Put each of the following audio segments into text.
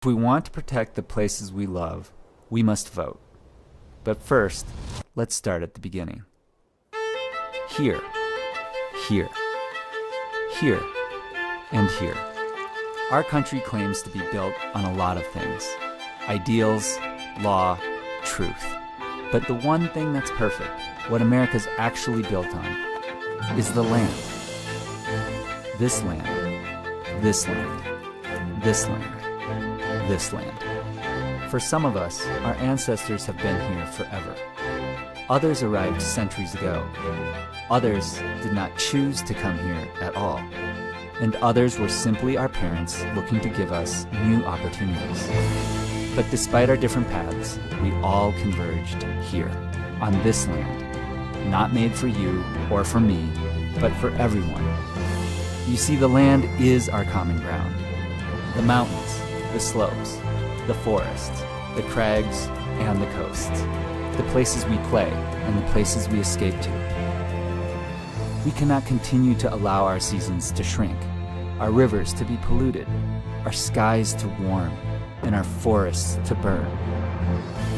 we want to protect the places we love, we must vote. But first, let's start at the beginning. Here, here, here, and here. Our country claims to be built on a lot of things: ideals, law, truth. But the one thing that's perfect, what America's actually built on, is the land. This land, this land, this land, this land. For some of us, our ancestors have been here forever. Others arrived centuries ago. Others did not choose to come here at all. And others were simply our parents looking to give us new opportunities. But despite our different paths, we all converged here, on this land, not made for you or for me, but for everyone. You see, the land is our common ground. The mountains, the slopes, the forests, the crags, and the coasts. The places we play and the places we escape to. We cannot continue to allow our seasons to shrink, our rivers to be polluted, our skies to warm, and our forests to burn.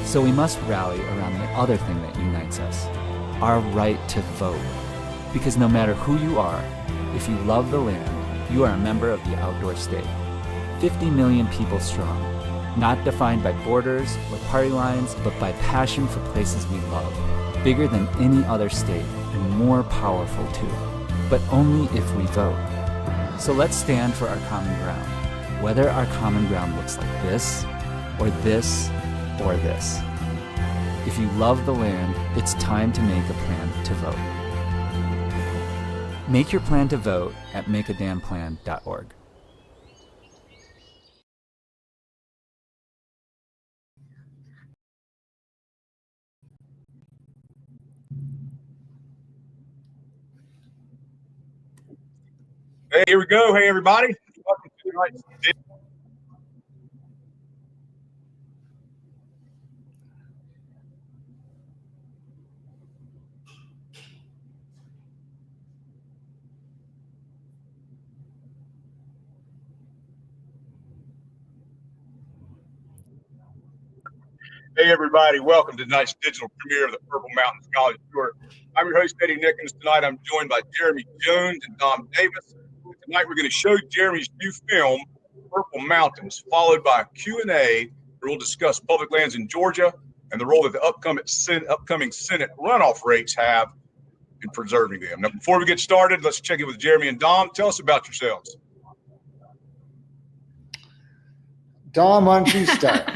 So we must rally around the other thing that unites us, our right to vote. Because no matter who you are, if you love the land, you are a member of the outdoor state. 50 million people strong, not defined by borders or party lines, but by passion for places we love. Bigger than any other state and more powerful too, but only if we vote. So let's stand for our common ground, whether our common ground looks like this, or this, or this. If you love the land, it's time to make a plan to vote. Make your plan to vote at makeadamplan.org. Hey, here we go. Hey, everybody. Welcome to tonight's Hey, everybody. Welcome to tonight's digital premiere of the Purple Mountains College Tour. I'm your host, Eddie Nickens. Tonight, I'm joined by Jeremy Jones and Dom Davis. Tonight, we're going to show Jeremy's new film, Purple Mountains, followed by a Q&A where we'll discuss public lands in Georgia and the role that the upcoming Senate runoff rates have in preserving them. Now, before we get started, let's check in with Jeremy and Dom. Tell us about yourselves. Dom, why don't you start?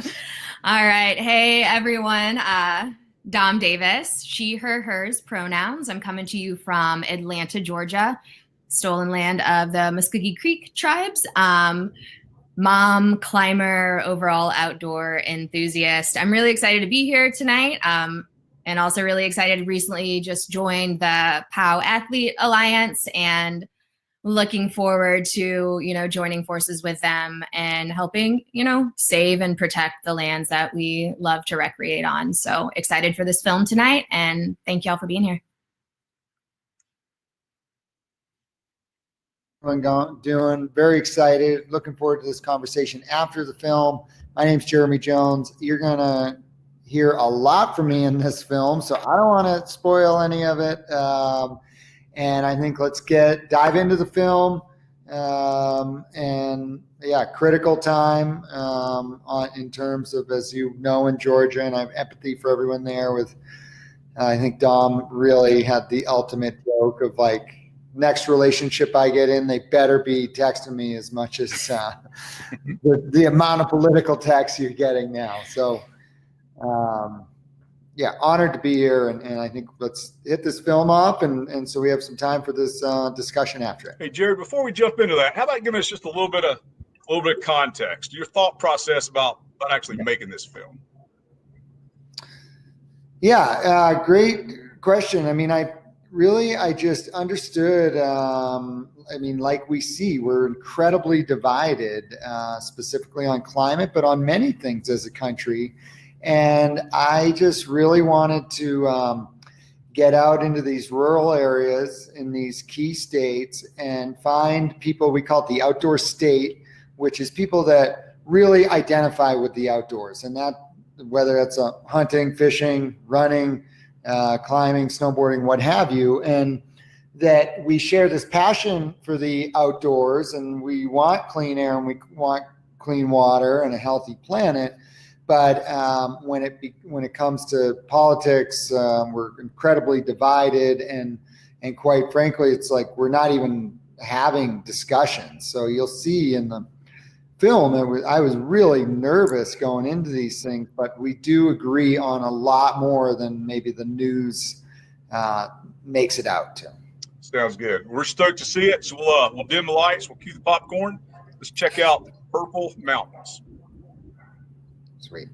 All right. Hey, everyone. Dom Davis, she, her, hers pronouns. I'm coming to you from Atlanta, Georgia, stolen land of the Muskogee Creek tribes. Mom, climber, overall outdoor enthusiast. I'm really excited to be here tonight. And also really excited, recently just joined the POW Athlete Alliance and looking forward to, joining forces with them and helping, save and protect the lands that we love to recreate on. So excited for this film tonight, and thank y'all for being here. Doing very excited. Looking forward to this conversation after the film. My name's Jeremy Jones. You're going to hear a lot from me in this film, so I don't want to spoil any of it. And I think let's dive into the film. Critical time in terms of, as you know, in Georgia, and I have empathy for everyone there. I think Dom really had the ultimate joke of like, next relationship I get in, they better be texting me as much as the amount of political text you're getting now. So, honored to be here, and I think let's hit this film up, and so we have some time for this discussion after it. Hey, Jerry, before we jump into that, how about giving us just a little bit of context, your thought process about actually making this film? Yeah, great question. I mean, I just understood, like we see, we're incredibly divided, specifically on climate, but on many things as a country. And I just really wanted to get out into these rural areas in these key states and find people. We call it the outdoor state, which is people that really identify with the outdoors, and that whether it's hunting, fishing, running, climbing, snowboarding, what have you, and that we share this passion for the outdoors, and we want clean air and we want clean water and a healthy planet. But when it comes to politics, we're incredibly divided, and quite frankly, it's like we're not even having discussions. So you'll see in the film, I was really nervous going into these things, but we do agree on a lot more than maybe the news makes it out to. Sounds good. We're stoked to see it. So we'll dim the lights. We'll cue the popcorn. Let's check out Purple Mountains. Sweet.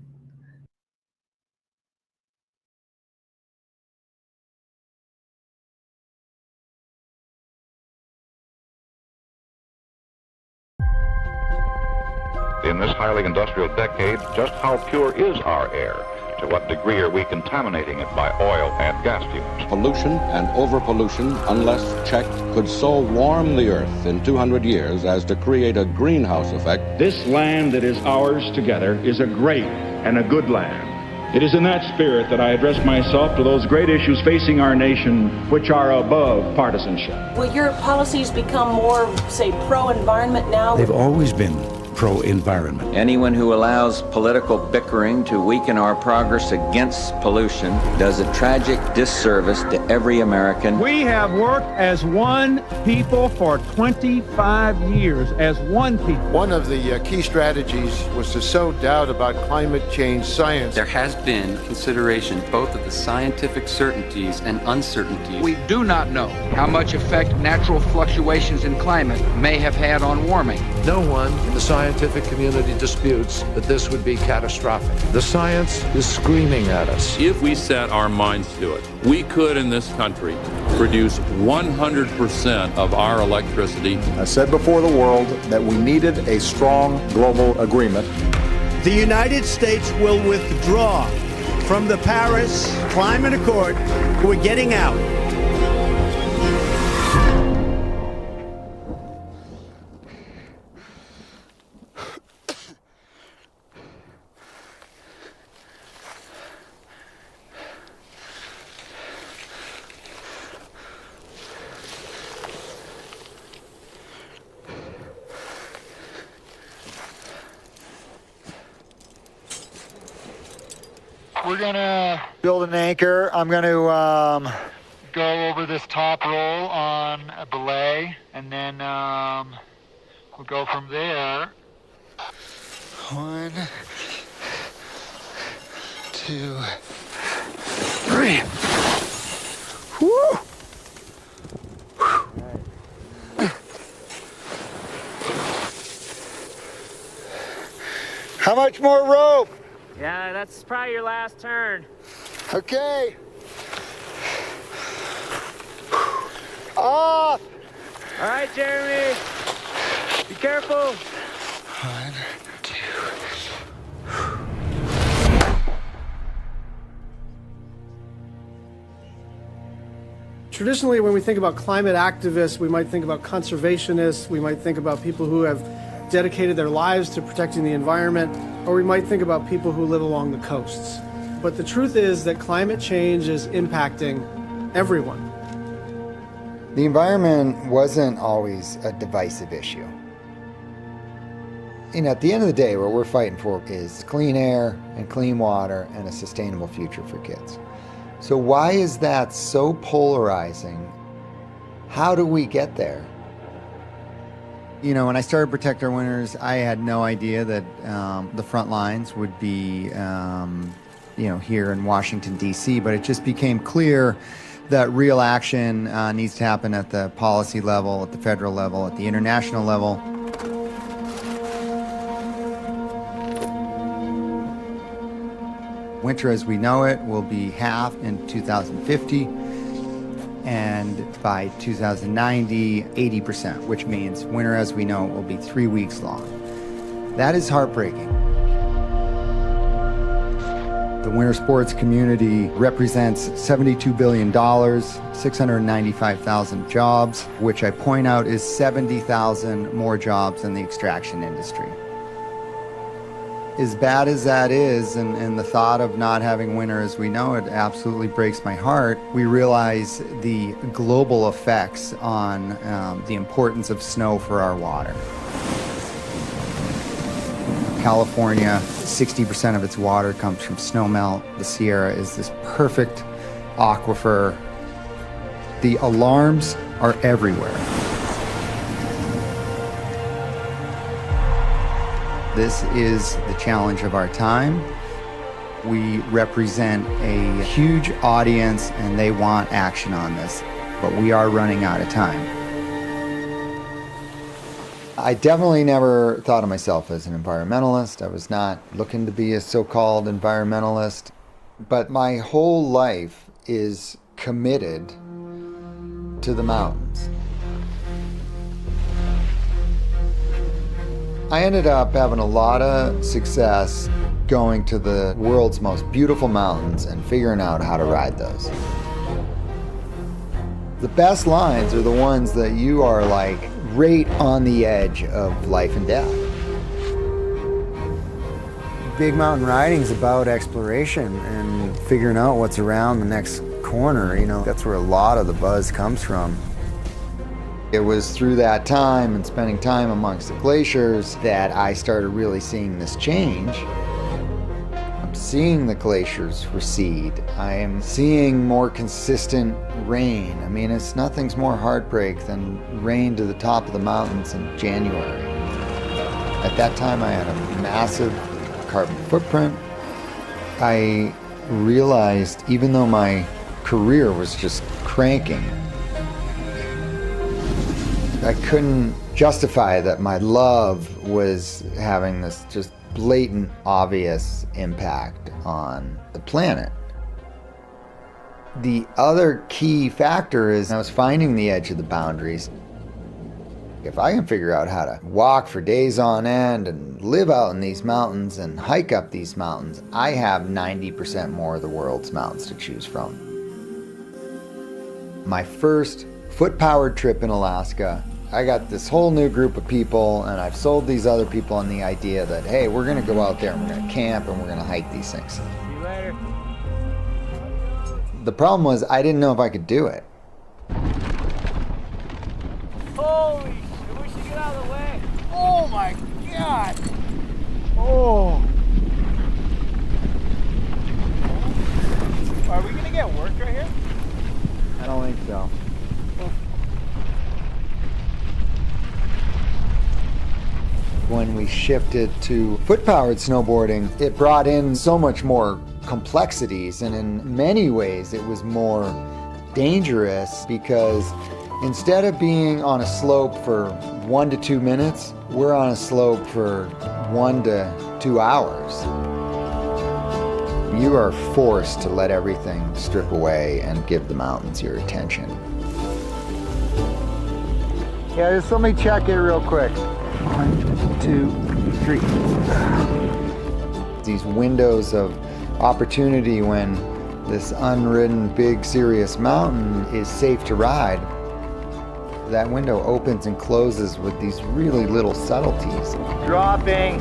In this highly industrial decade, just how pure is our air? To what degree are we contaminating it by oil and gas fumes? Pollution and overpollution, unless checked, could so warm the earth in 200 years as to create a greenhouse effect. This land that is ours together is a great and a good land. It is in that spirit that I address myself to those great issues facing our nation, which are above partisanship. Will your policies become more, say, pro-environment now? They've always been pro-environment. Anyone who allows political bickering to weaken our progress against pollution does a tragic disservice to every American. We have worked as one people for 25 years, as one people. One of the key strategies was to sow doubt about climate change science. There has been consideration both of the scientific certainties and uncertainties. We do not know how much effect natural fluctuations in climate may have had on warming. No one in the scientific community disputes that this would be catastrophic. The science is screaming at us. If we set our minds to it, we could in this country produce 100% of our electricity. I said before the world that we needed a strong global agreement. The United States will withdraw from the Paris Climate Accord. We're getting out. We're gonna build an anchor. I'm going to go over this top roll on a belay, and then we'll go from there. 1, 2, 3. Woo! How much more rope? Yeah, that's probably your last turn. Okay. Off. All right, Jeremy. Be careful. 1, 2. Traditionally, when we think about climate activists, we might think about conservationists, we might think about people who have dedicated their lives to protecting the environment, or we might think about people who live along the coasts. But the truth is that climate change is impacting everyone. The environment wasn't always a divisive issue. You know, at the end of the day, what we're fighting for is clean air and clean water and a sustainable future for kids. So why is that so polarizing? How do we get there? You know, when I started Protect Our Winters, I had no idea that the front lines would be, here in Washington, D.C., but it just became clear that real action needs to happen at the policy level, at the federal level, at the international level. Winter as we know it will be half in 2050. And by 2090, 80%, which means winter as we know it will be 3 weeks long. That is heartbreaking. The winter sports community represents $72 billion, 695,000 jobs, which I point out is 70,000 more jobs than the extraction industry. As bad as that is, and the thought of not having winter as we know it absolutely breaks my heart, we realize the global effects on the importance of snow for our water. California, 60% of its water comes from snowmelt. The Sierra is this perfect aquifer. The alarms are everywhere. This is the challenge of our time. We represent a huge audience and they want action on this, but we are running out of time. I definitely never thought of myself as an environmentalist. I was not looking to be a so-called environmentalist, but my whole life is committed to the mountains. I ended up having a lot of success going to the world's most beautiful mountains and figuring out how to ride those. The best lines are the ones that you are like right on the edge of life and death. Big mountain riding is about exploration and figuring out what's around the next corner. You know, that's where a lot of the buzz comes from. It was through that time and spending time amongst the glaciers that I started really seeing this change. I'm seeing the glaciers recede. I am seeing more consistent rain. I mean, nothing's more heartbreak than rain to the top of the mountains in January. At that time, I had a massive carbon footprint. I realized, even though my career was just cranking, I couldn't justify that my love was having this just blatant, obvious impact on the planet. The other key factor is I was finding the edge of the boundaries. If I can figure out how to walk for days on end and live out in these mountains and hike up these mountains, I have 90% more of the world's mountains to choose from. My first foot-powered trip in Alaska, I got this whole new group of people, and I've sold these other people on the idea that, hey, we're going to go out there and we're going to camp and we're going to hike these things. See you later. The problem was I didn't know if I could do it. Holy shit, we should get out of the way. Oh my God. Oh. Are we going to get work right here? I don't think so. When we shifted to foot-powered snowboarding, it brought in so much more complexities, and in many ways it was more dangerous because instead of being on a slope for 1 to 2 minutes, we're on a slope for 1 to 2 hours. You are forced to let everything strip away and give the mountains your attention. Yeah, just let me check it real quick. 1, 2, 3. These windows of opportunity when this unridden, big, serious mountain is safe to ride, that window opens and closes with these really little subtleties. Dropping.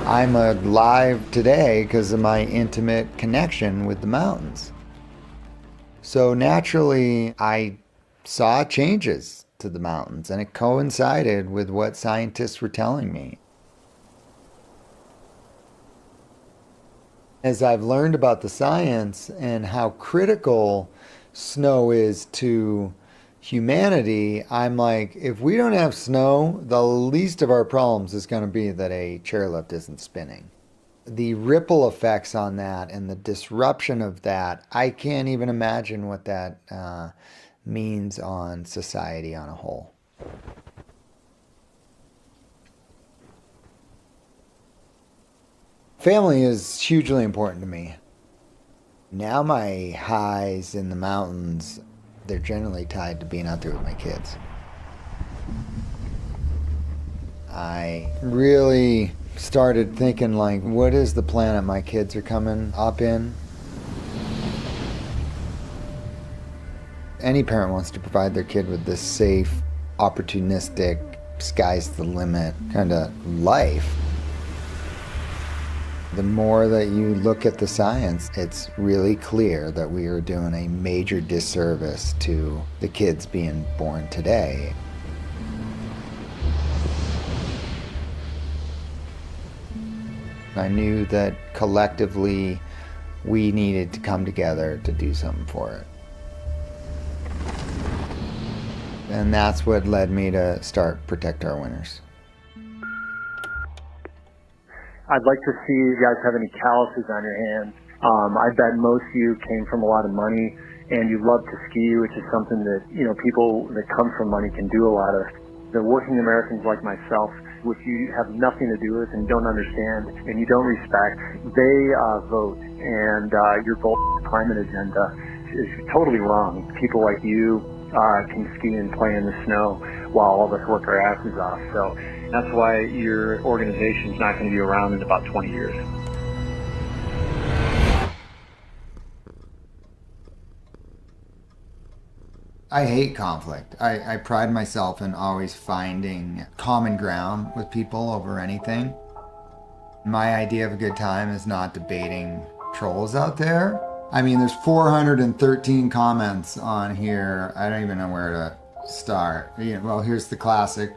I'm alive today because of my intimate connection with the mountains. So naturally, I saw changes to the mountains, and it coincided with what scientists were telling me. As I've learned about the science and how critical snow is to humanity, I'm like, if we don't have snow, the least of our problems is going to be that a chairlift isn't spinning. The ripple effects on that and the disruption of that, I can't even imagine what that means on society on a whole. Family is hugely important to me. Now my highs in the mountains, they're generally tied to being out there with my kids. I really started thinking, like, what is the planet my kids are coming up in? Any parent wants to provide their kid with this safe, opportunistic, sky's the limit kind of life. The more that you look at the science, it's really clear that we are doing a major disservice to the kids being born today. I knew that collectively we needed to come together to do something for it. And that's what led me to start Protect Our Winters. I'd like to see you guys have any calluses on your hands. I bet most of you came from a lot of money and you love to ski, which is something that, people that come from money can do a lot of. The working Americans like myself, which you have nothing to do with and don't understand and you don't respect, they vote, and your climate agenda is totally wrong. People like you can ski and play in the snow while all of us work our asses off. So that's why your organization's not going to be around in about 20 years. I hate conflict. I pride myself in always finding common ground with people over anything. My idea of a good time is not debating trolls out there. I mean, there's 413 comments on here. I don't even know where to start. Well, here's the classic.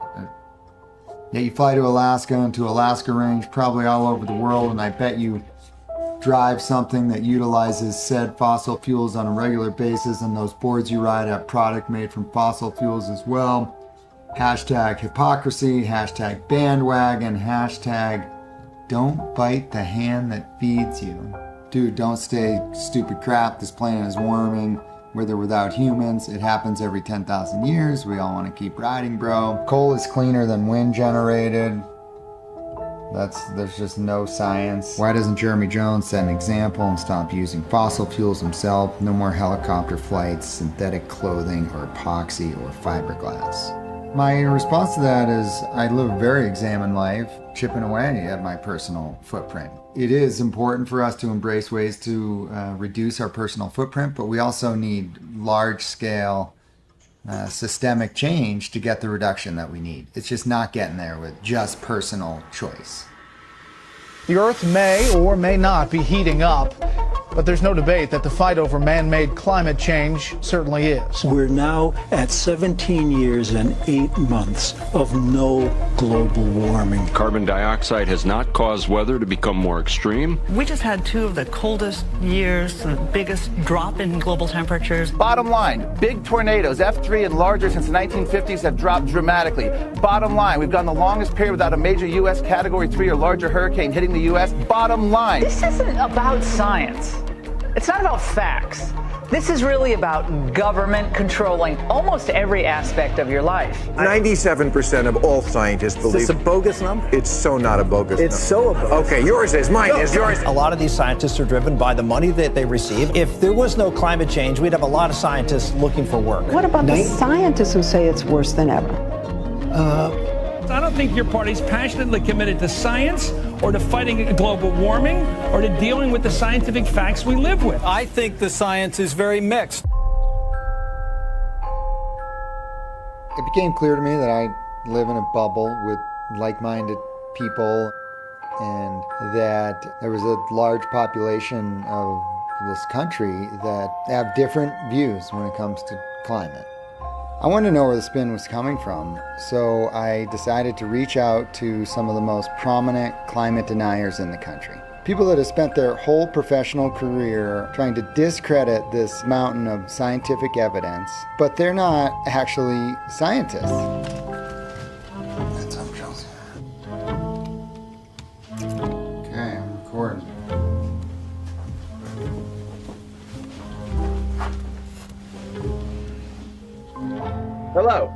Yeah, you fly to Alaska and to Alaska Range, probably all over the world, and I bet you drive something that utilizes said fossil fuels on a regular basis, and those boards you ride have product made from fossil fuels as well. Hashtag hypocrisy, hashtag bandwagon, hashtag don't bite the hand that feeds you. Dude, don't say stupid crap, this planet is warming, with or without humans. It happens every 10,000 years. We all want to keep riding, bro. Coal is cleaner than wind generated. There's just no science. Why doesn't Jeremy Jones set an example and stop using fossil fuels himself? No more helicopter flights, synthetic clothing, or epoxy or fiberglass. My response to that is I live a very examined life, chipping away at my personal footprint. It is important for us to embrace ways to reduce our personal footprint, but we also need large-scale systemic change to get the reduction that we need. It's just not getting there with just personal choice. The Earth may or may not be heating up, but there's no debate that the fight over man-made climate change certainly is. We're now at 17 years and 8 months of no global warming. Carbon dioxide has not caused weather to become more extreme. We just had 2 of the coldest years, the biggest drop in global temperatures. Bottom line, big tornadoes, F3 and larger since the 1950s, have dropped dramatically. Bottom line, we've gone the longest period without a major U.S. Category 3 or larger hurricane hitting the U.S. Bottom line. This isn't about science. It's not about facts. This is really about government controlling almost every aspect of your life. 97% of all scientists believe... Is this a bogus number? It's so not a bogus number. It's so a bogus. Okay, yours is, mine is, yours. A lot of these scientists are driven by the money that they receive. If there was no climate change, we'd have a lot of scientists looking for work. What about the scientists who say it's worse than ever? I don't think your party's passionately committed to science or to fighting global warming or to dealing with the scientific facts we live with. I think the science is very mixed. It became clear to me that I live in a bubble with like-minded people and that there was a large population of this country that have different views when it comes to climate. I wanted to know where the spin was coming from, so I decided to reach out to some of the most prominent climate deniers in the country. People that have spent their whole professional career trying to discredit this mountain of scientific evidence, but they're not actually scientists. That's up, Chelsea. Okay, I'm recording. Hello.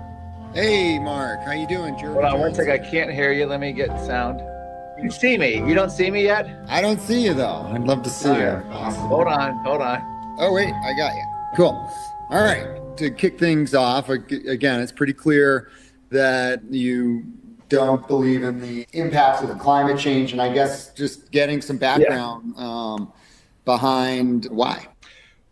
Hey, Mark. How you doing, Jeremy? Hold on one second. I can't hear you. Let me get sound. You see me. You don't see me yet? I don't see you, though. I'd love to see you. Awesome. Hold on. Oh, wait. I got you. Cool. All right. To kick things off, again, it's pretty clear that you don't believe in the impacts of climate change. And I guess just getting some background behind why.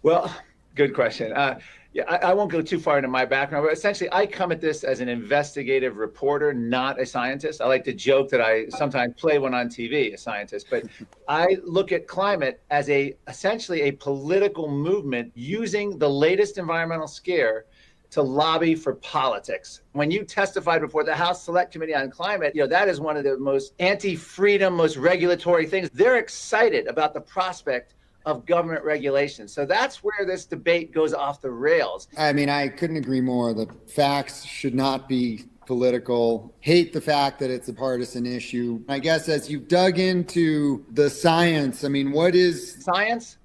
Well, good question. I won't go too far into my background, but essentially I come at this as an investigative reporter, not a scientist. I like to joke that I sometimes play one on TV, a scientist, but I look at climate as essentially a political movement using the latest environmental scare to lobby for politics. When you testified before the House Select Committee on Climate, that is one of the most anti-freedom, most regulatory things. They're excited about the prospect of government regulation. So that's where this debate goes off the rails. I mean, I couldn't agree more. The facts should not be political. Hate the fact that it's a partisan issue. I guess as you've dug into the science, I mean, what is... Science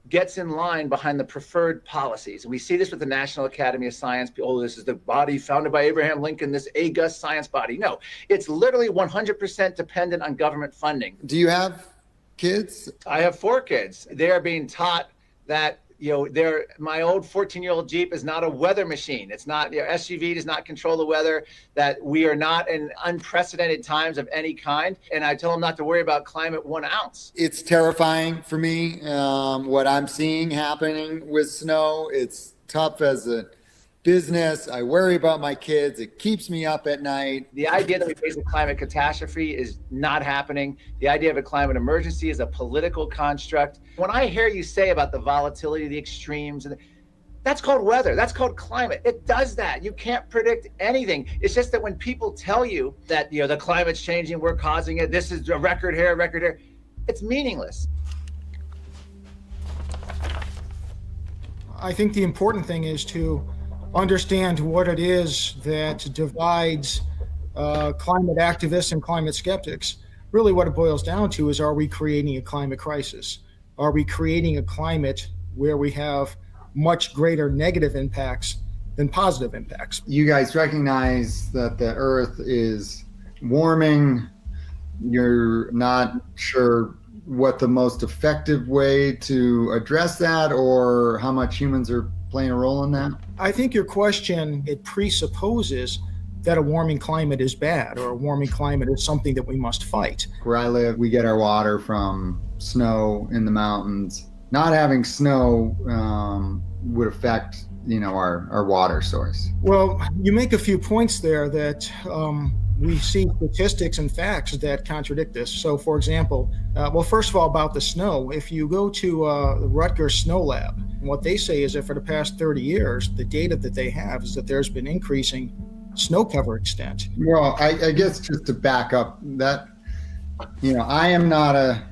gets in line behind the preferred policies. We see this with the National Academy of Science. Oh, this is the body founded by Abraham Lincoln, this august science body. No, it's literally 100% dependent on government funding. Do you have kids? I have 4 kids. They are being taught that, my old 14-year-old Jeep is not a weather machine. It's not, SUV does not control the weather, that we are not in unprecedented times of any kind. And I tell them not to worry about climate 1 ounce. It's terrifying for me, what I'm seeing happening with snow. It's tough as a business. I worry about my kids. It keeps me up at night. The idea that we face a climate catastrophe is not happening. The idea of a climate emergency is a political construct. When I hear you say about the volatility, the extremes, that's called weather. That's called climate. It does that. You can't predict anything. It's just that when people tell you that, the climate's changing, we're causing it, this is a record here, it's meaningless. I think the important thing is to understand what it is that divides climate activists and climate skeptics. Really what it boils down to is, are we creating a climate crisis? Are we creating a climate where we have much greater negative impacts than positive impacts? You guys recognize that the Earth is warming. You're not sure what the most effective way to address that or how much humans are playing a role in that? I think your question, it presupposes that a warming climate is bad or a warming climate is something that we must fight. Where I live, we get our water from snow in the mountains. Not having snow would affect, our water source. Well, you make a few points there that we see statistics and facts that contradict this. So, for example, first of all, about the snow, if you go to the Rutgers Snow Lab, what they say is that for the past 30 years, the data that they have is that there's been increasing snow cover extent. Well, I guess just to back up that, I am not a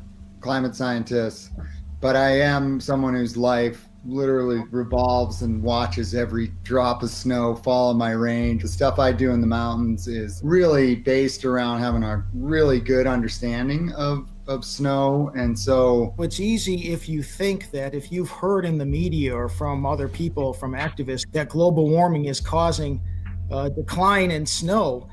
climate scientist, but I am someone whose life literally revolves and watches every drop of snow fall in my range. The stuff I do in the mountains is really based around having a really good understanding of snow. And so it's easy if you think that if you've heard in the media or from other people, from activists, that global warming is causing a decline in snow,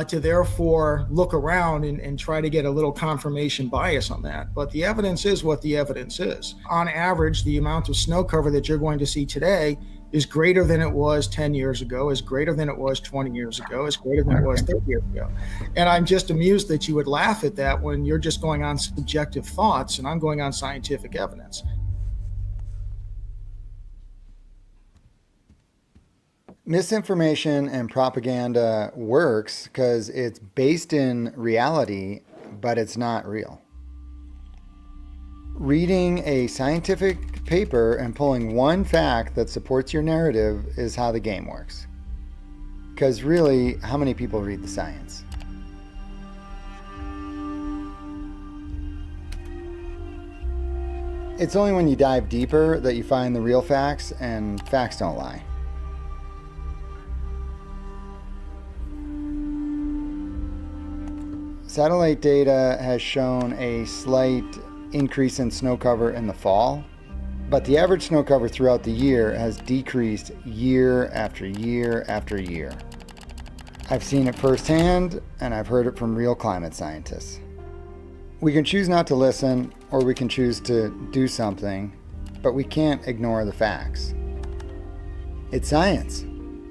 to therefore look around and try to get a little confirmation bias on that. But the evidence is what the evidence is. On average, the amount of snow cover that you're going to see today is greater than it was 10 years ago, is greater than it was 20 years ago, is greater than it was 30 years ago. And I'm just amused that you would laugh at that when you're just going on subjective thoughts and I'm going on scientific evidence. Misinformation and propaganda works because it's based in reality, but it's not real. Reading a scientific paper and pulling one fact that supports your narrative is how the game works. Because really, how many people read the science? It's only when you dive deeper that you find the real facts, and facts don't lie. Satellite data has shown a slight increase in snow cover in the fall, but the average snow cover throughout the year has decreased year after year after year. I've seen it firsthand, and I've heard it from real climate scientists. We can choose not to listen, or we can choose to do something, but we can't ignore the facts. It's science.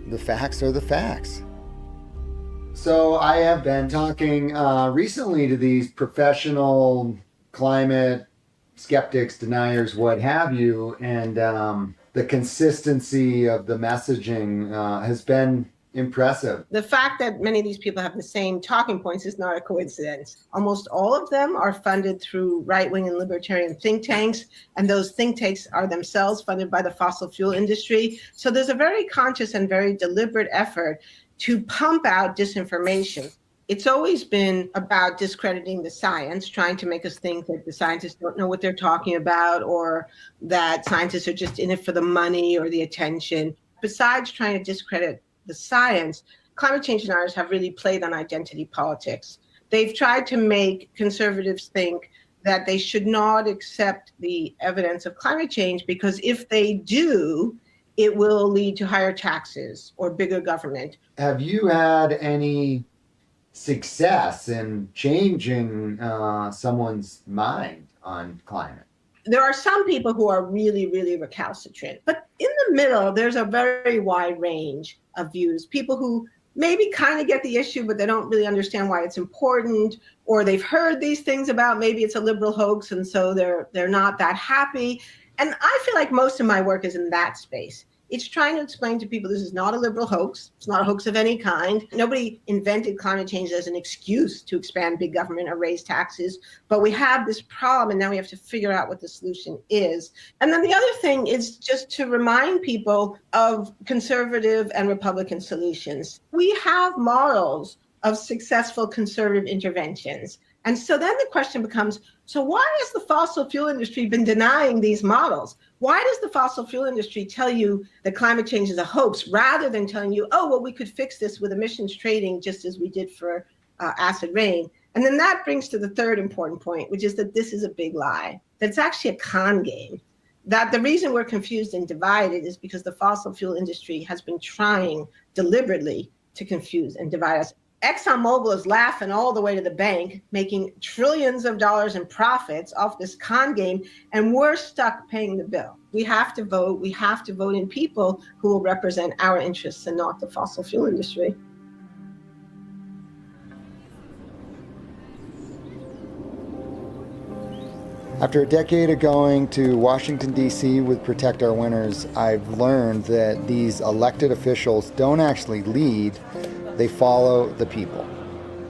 The facts are the facts. So I have been talking recently to these professional climate skeptics, deniers, what have you, and the consistency of the messaging has been impressive. The fact that many of these people have the same talking points is not a coincidence. Almost all of them are funded through right-wing and libertarian think tanks, and those think tanks are themselves funded by the fossil fuel industry. So there's a very conscious and very deliberate effort to pump out disinformation. It's always been about discrediting the science, trying to make us think that the scientists don't know what they're talking about, or that scientists are just in it for the money or the attention. Besides trying to discredit the science, climate change deniers have really played on identity politics. They've tried to make conservatives think that they should not accept the evidence of climate change because if they do, it will lead to higher taxes or bigger government. Have you had any success in changing someone's mind on climate? There are some people who are really, really recalcitrant, but in the middle, there's a very wide range of views. People who maybe kind of get the issue, but they don't really understand why it's important, or they've heard these things about maybe it's a liberal hoax, and so they're not that happy. And I feel like most of my work is in that space. It's trying to explain to people this is not a liberal hoax. It's not a hoax of any kind. Nobody invented climate change as an excuse to expand big government or raise taxes. But we have this problem, and now we have to figure out what the solution is. And then the other thing is just to remind people of conservative and Republican solutions. We have models of successful conservative interventions. And so then the question becomes, so why has the fossil fuel industry been denying these models? Why does the fossil fuel industry tell you that climate change is a hoax rather than telling you, oh, well, we could fix this with emissions trading just as we did for acid rain? And then that brings to the third important point, which is that this is a big lie, that it's actually a con game, that the reason we're confused and divided is because the fossil fuel industry has been trying deliberately to confuse and divide us. ExxonMobil is laughing all the way to the bank, making trillions of dollars in profits off this con game, and we're stuck paying the bill. We have to vote. We have to vote in people who will represent our interests and not the fossil fuel industry. After a decade of going to Washington, D.C. with Protect Our Winters, I've learned that these elected officials don't actually lead, they follow the people.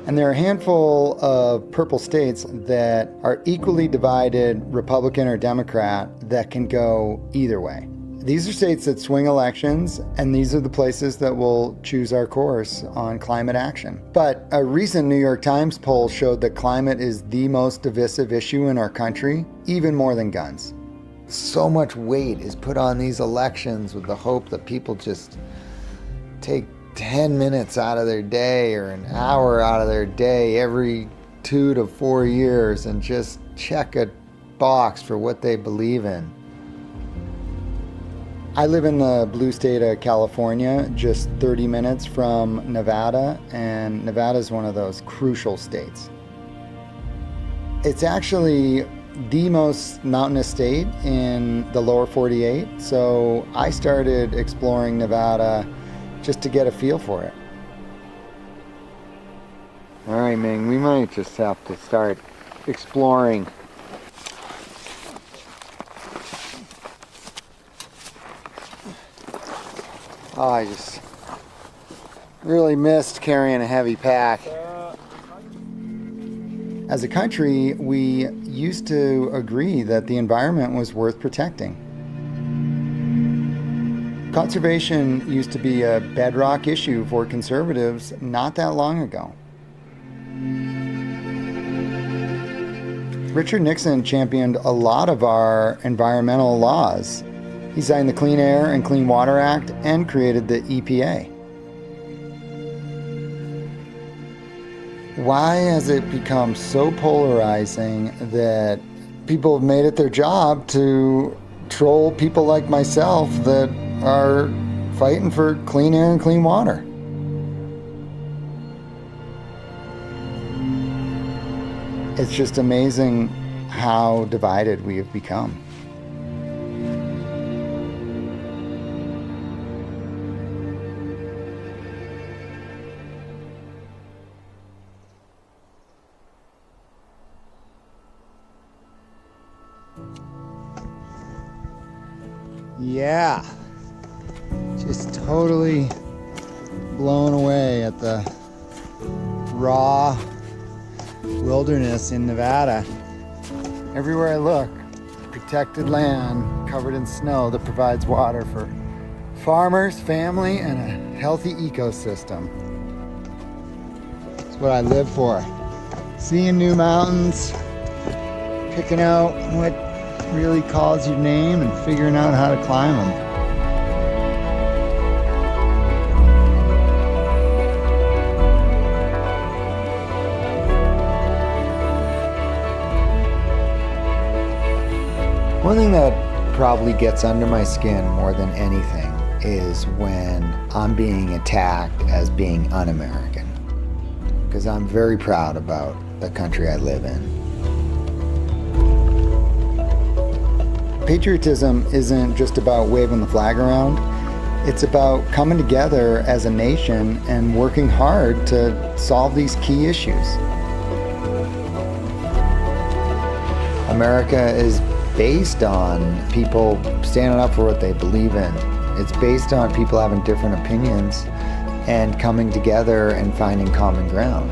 And there are a handful of purple states that are equally divided, Republican or Democrat, that can go either way. These are states that swing elections, and these are the places that will choose our course on climate action. But a recent New York Times poll showed that climate is the most divisive issue in our country, even more than guns. So much weight is put on these elections with the hope that people just take 10 minutes out of their day or an hour out of their day every 2 to 4 years and just check a box for what they believe in. I live in the blue state of California, just 30 minutes from Nevada, and Nevada is one of those crucial states. It's actually the most mountainous state in the lower 48, so I started exploring Nevada just to get a feel for it. All right, Ming, we might just have to start exploring. Oh, I just really missed carrying a heavy pack. As a country, we used to agree that the environment was worth protecting. Conservation used to be a bedrock issue for conservatives not that long ago. Richard Nixon championed a lot of our environmental laws. He signed the Clean Air and Clean Water Act and created the EPA. Why has it become so polarizing that people have made it their job to troll people like myself that are fighting for clean air and clean water? It's just amazing how divided we have become. Yeah, just totally blown away at the raw wilderness in Nevada. Everywhere I look, protected land covered in snow that provides water for farmers, family, and a healthy ecosystem. It's what I live for. Seeing new mountains, picking out what really calls your name and figuring out how to climb them. One thing that probably gets under my skin more than anything is when I'm being attacked as being un-American. Because I'm very proud about the country I live in. Patriotism isn't just about waving the flag around. It's about coming together as a nation and working hard to solve these key issues. America is based on people standing up for what they believe in. It's based on people having different opinions and coming together and finding common ground.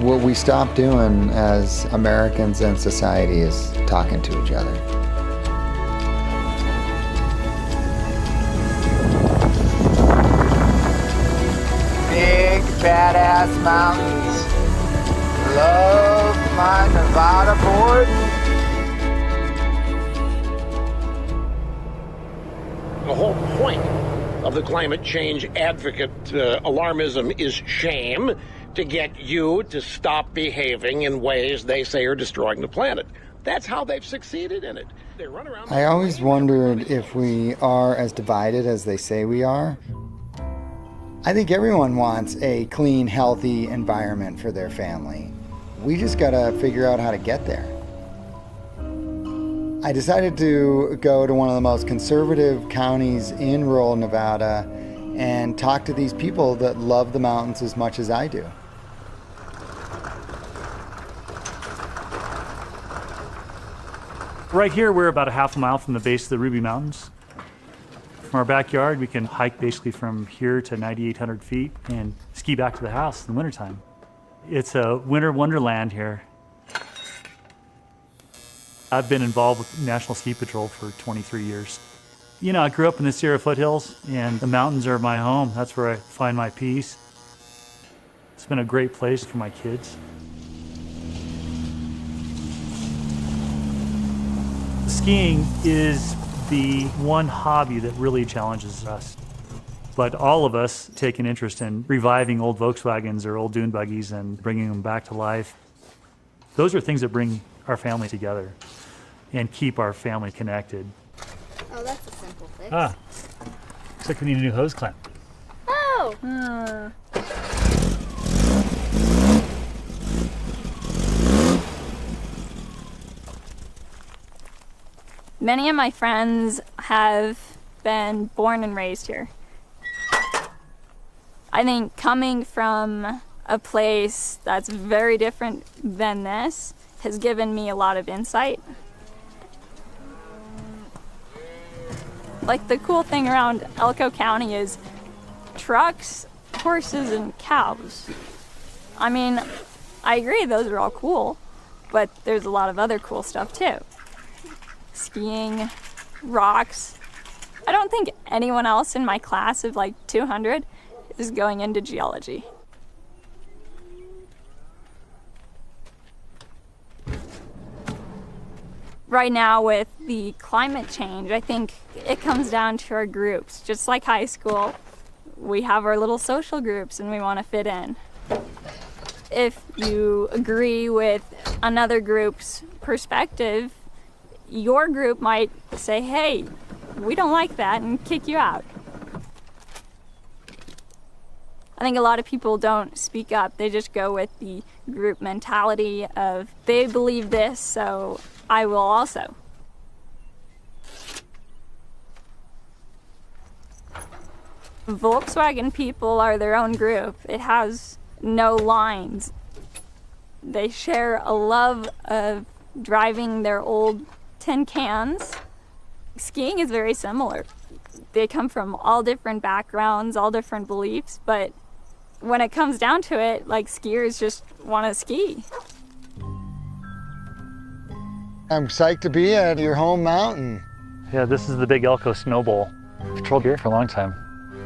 What we stop doing as Americans and society is talking to each other. Big badass mountains. Love my Nevada board. The whole point of the climate change advocate alarmism is shame, to get you to stop behaving in ways they say are destroying the planet. That's how they've succeeded in it. They run around. I always wondered if we are as divided as they say we are. I think everyone wants a clean, healthy environment for their family. We just gotta figure out how to get there. I decided to go to one of the most conservative counties in rural Nevada and talk to these people that love the mountains as much as I do. Right here, we're about a half a mile from the base of the Ruby Mountains. From our backyard, we can hike basically from here to 9,800 feet and ski back to the house in the wintertime. It's a winter wonderland here. I've been involved with National Ski Patrol for 23 years. You know, I grew up in the Sierra foothills, and the mountains are my home. That's where I find my peace. It's been a great place for my kids. Skiing is the one hobby that really challenges us. But all of us take an interest in reviving old Volkswagens or old dune buggies and bringing them back to life. Those are things that bring our family together and keep our family connected. Oh, that's a simple fix. Ah, looks like we need a new hose clamp. Oh! Many of my friends have been born and raised here. I think coming from a place that's very different than this has given me a lot of insight. Like, the cool thing around Elko County is trucks, horses, and cows. I mean, I agree those are all cool, but there's a lot of other cool stuff too. Skiing, rocks. I don't think anyone else in my class of like 200 is going into geology. Right now with the climate change, I think it comes down to our groups. Just like high school, we have our little social groups and we want to fit in. If you agree with another group's perspective, your group might say, hey, we don't like that, and kick you out. I think a lot of people don't speak up. They just go with the group mentality of, they believe this, so I will also. Volkswagen people are their own group. It has no lines. They share a love of driving their old tin cans. Skiing is very similar. They come from all different backgrounds, all different beliefs, but when it comes down to it, like, skiers just want to ski. I'm psyched to be at your home mountain. Yeah, this is the Big Elko Snow Bowl. Patrolled here for a long time.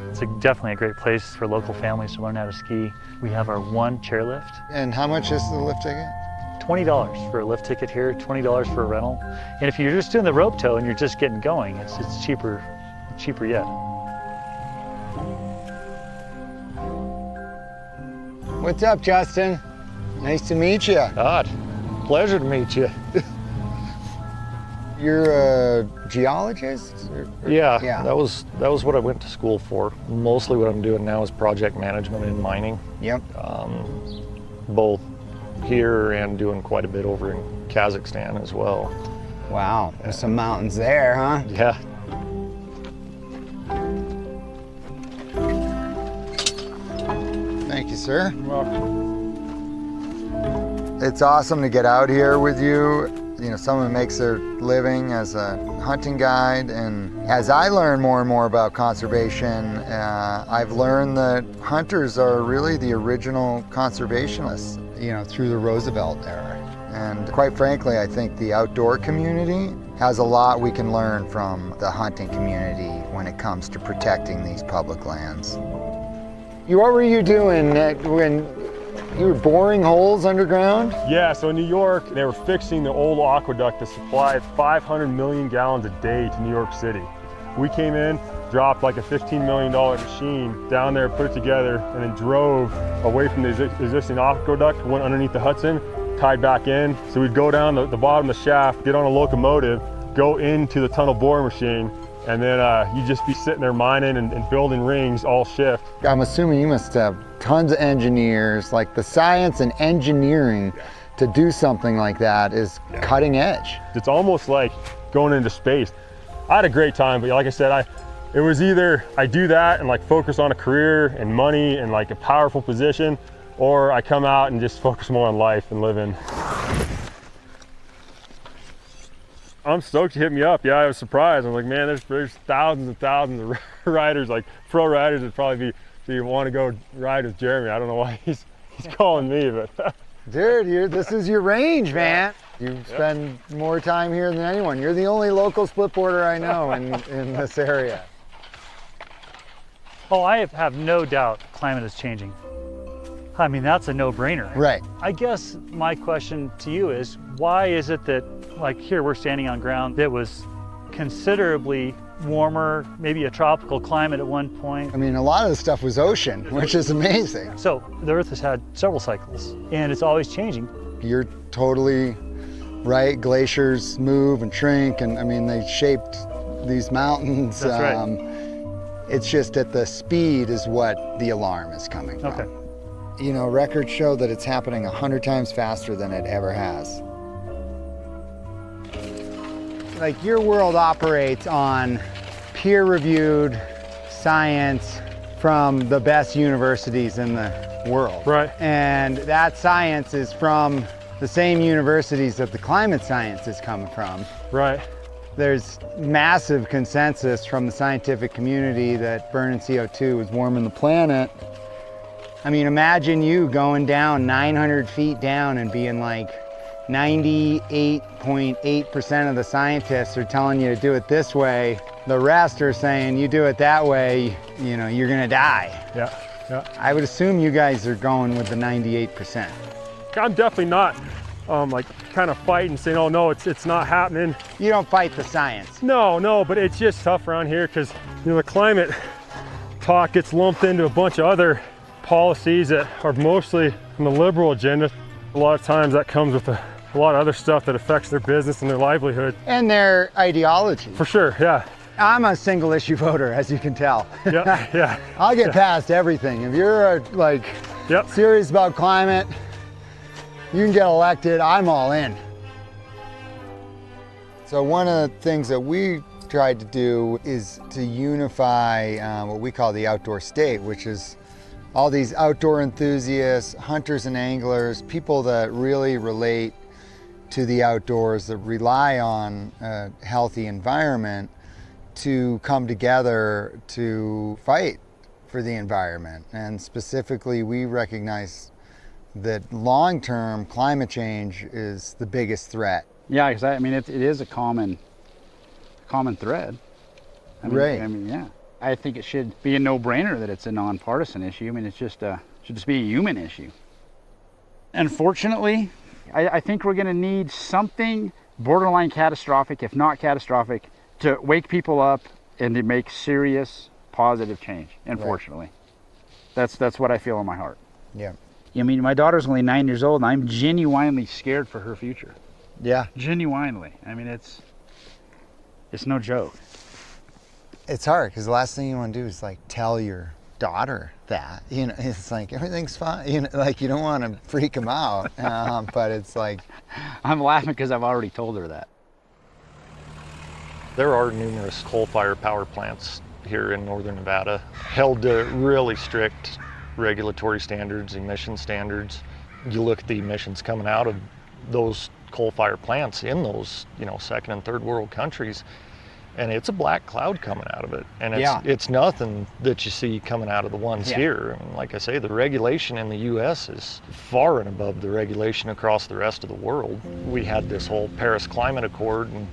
It's definitely a great place for local families to learn how to ski. We have our one chairlift. And how much is the lift ticket? $20 for a lift ticket here, $20 for a rental. And if you're just doing the rope tow and you're just getting going, it's cheaper yet. What's up, Justin? Nice to meet you. God, pleasure to meet you. You're a geologist? Yeah, that was what I went to school for. Mostly what I'm doing now is project management in mining. Yep. Both here and doing quite a bit over in Kazakhstan as well. Wow, there's some mountains there, huh? Yeah. Thank you, sir. You're welcome. It's awesome to get out here with you. You know, someone makes their living as a hunting guide, and as I learn more and more about conservation, I've learned that hunters are really the original conservationists, you know, through the Roosevelt era. And quite frankly, I think the outdoor community has a lot we can learn from the hunting community when it comes to protecting these public lands. What were you doing when you were boring holes underground? Yeah, so in New York, they were fixing the old aqueduct that supplied 500 million gallons a day to New York City. We came in, dropped like a $15 million machine down there, put it together, and then drove away from the existing aqueduct, went underneath the Hudson, tied back in. So we'd go down the bottom of the shaft, get on a locomotive, go into the tunnel boring machine, and then you'd just be sitting there mining and building rings all shift. I'm assuming you must have tons of engineers, like the science and engineering to do something like that is cutting edge. It's almost like going into space. I had a great time, but like I said, it was either I do that and like focus on a career and money and like a powerful position, or I come out and just focus more on life and living. I'm stoked you hit me up. Yeah, I was surprised. I'm like, man, there's thousands and thousands of riders, like pro riders would probably be want to go ride with Jeremy. I don't know why he's calling me, but. Dude, this is your range, man. You spend more time here than anyone. You're the only local split boarder I know in this area. Oh, I have no doubt climate is changing. I mean, that's a no-brainer. Right. I guess my question to you is, why is it that, like here, we're standing on ground that was considerably warmer, maybe a tropical climate at one point? I mean, a lot of the stuff was ocean, which is amazing. So the Earth has had several cycles, and it's always changing. You're totally right. Glaciers move and shrink, and I mean, they shaped these mountains. That's right. It's just that the speed is what the alarm is coming from. Okay. You know, records show that it's happening 100 times faster than it ever has. Like, your world operates on peer-reviewed science from the best universities in the world. Right. And that science is from the same universities that the climate science is coming from. Right. There's massive consensus from the scientific community that burning CO2 is warming the planet. I mean, imagine you going down 900 feet down and being like, 98.8% of the scientists are telling you to do it this way. The rest are saying you do it that way, you know, you're gonna die. Yeah. I would assume you guys are going with the 98%. I'm definitely not like kind of fighting, saying, oh no, it's not happening. You don't fight the science. No, but it's just tough around here because, you know, the climate talk gets lumped into a bunch of other policies that are mostly from the liberal agenda. A lot of times that comes with a lot of other stuff that affects their business and their livelihood. And their ideology. For sure, yeah. I'm a single issue voter, as you can tell. Yeah. I'll get past everything. If you're serious about climate, you can get elected, I'm all in. So one of the things that we tried to do is to unify what we call the outdoor state, which is all these outdoor enthusiasts, hunters and anglers, people that really relate to the outdoors, that rely on a healthy environment, to come together to fight for the environment. And specifically, we recognize that long-term climate change is the biggest threat. Yeah, because I mean, it is a common thread. I mean, Right. I mean, yeah. I think it should be a no-brainer that it's a nonpartisan issue. I mean, it should just be a human issue. Unfortunately, I think we're going to need something borderline catastrophic, if not catastrophic, to wake people up and to make serious positive change. Unfortunately, that's what I feel in my heart. Yeah. I mean, my daughter's only 9 years old, and I'm genuinely scared for her future. Yeah. Genuinely. I mean, it's no joke. It's hard because the last thing you want to do is like tell your daughter that, you know, it's like everything's fine, you know, like you don't want to freak them out, but it's like, I'm laughing because I've already told her that. There are numerous coal-fired power plants here in northern Nevada, held to really strict regulatory standards, emission standards. You look at the emissions coming out of those coal-fired plants in those, you know, second and third world countries, and it's a black cloud coming out of it. And it's nothing that you see coming out of the ones here. I mean, like I say, the regulation in the US is far and above the regulation across the rest of the world. We had this whole Paris Climate Accord, and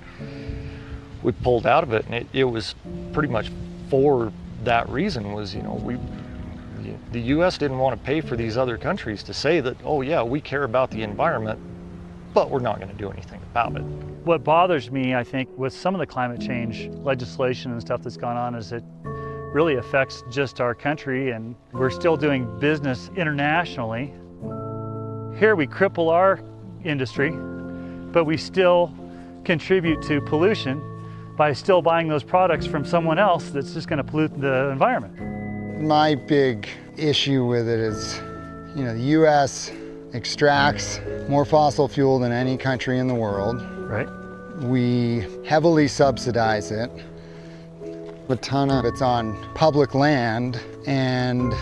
we pulled out of it, and it was pretty much for that reason. Was, you know, the US didn't want to pay for these other countries to say that, oh yeah, we care about the environment, but we're not going to do anything about it. What bothers me, I think, with some of the climate change legislation and stuff that's gone on is it really affects just our country, and we're still doing business internationally. Here we cripple our industry, but we still contribute to pollution by still buying those products from someone else that's just going to pollute the environment. my big issue with it is, you know, the US extracts more fossil fuel than any country in the world. Right. We heavily subsidize it. A ton of it's on public land, and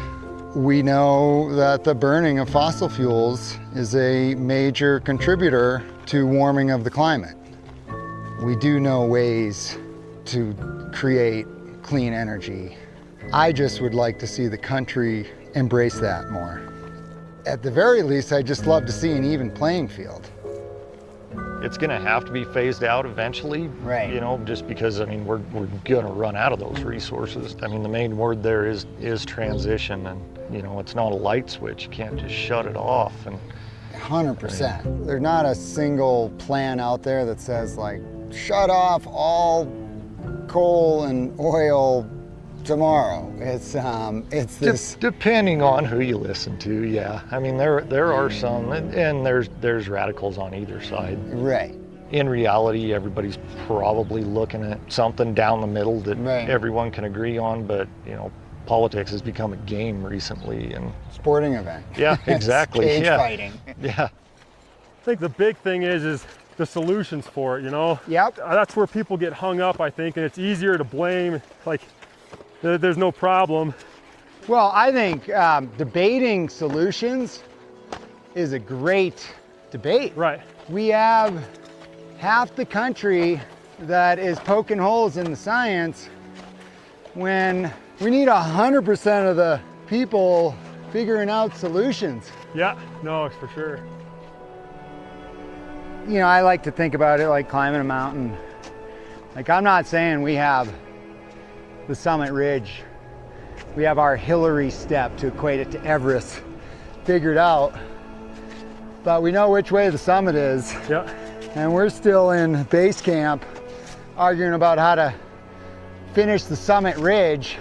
we know that the burning of fossil fuels is a major contributor to warming of the climate. We do know ways to create clean energy. I just would like to see the country embrace that more. At the very least, I'd just love to see an even playing field. It's going to have to be phased out eventually, right? You know, just because, I mean, we're going to run out of those resources. I mean, the main word there is transition, and you know, it's not a light switch. You can't just shut it off. And 100%. There's not a single plan out there that says like, shut off all coal and oil tomorrow. It's this. Depending on who you listen to, yeah. I mean, there are some, and there's radicals on either side. Right. In reality, everybody's probably looking at something down the middle that everyone can agree on, but you know, politics has become a game recently, and sporting event. Yeah, exactly. Cage yeah. fighting. Yeah. I think the big thing is the solutions for it, you know? Yep. That's where people get hung up, I think, and it's easier to blame, like, there's no problem. Well, I think debating solutions is a great debate. Right. We have half the country that is poking holes in the science when we need 100% of the people figuring out solutions. Yeah, no, for sure. You know, I like to think about it like climbing a mountain. Like, I'm not saying we have the summit ridge, we have our Hillary step to equate it to Everest figured out, but we know which way the summit is. Yeah. And we're still in base camp arguing about how to finish the summit ridge.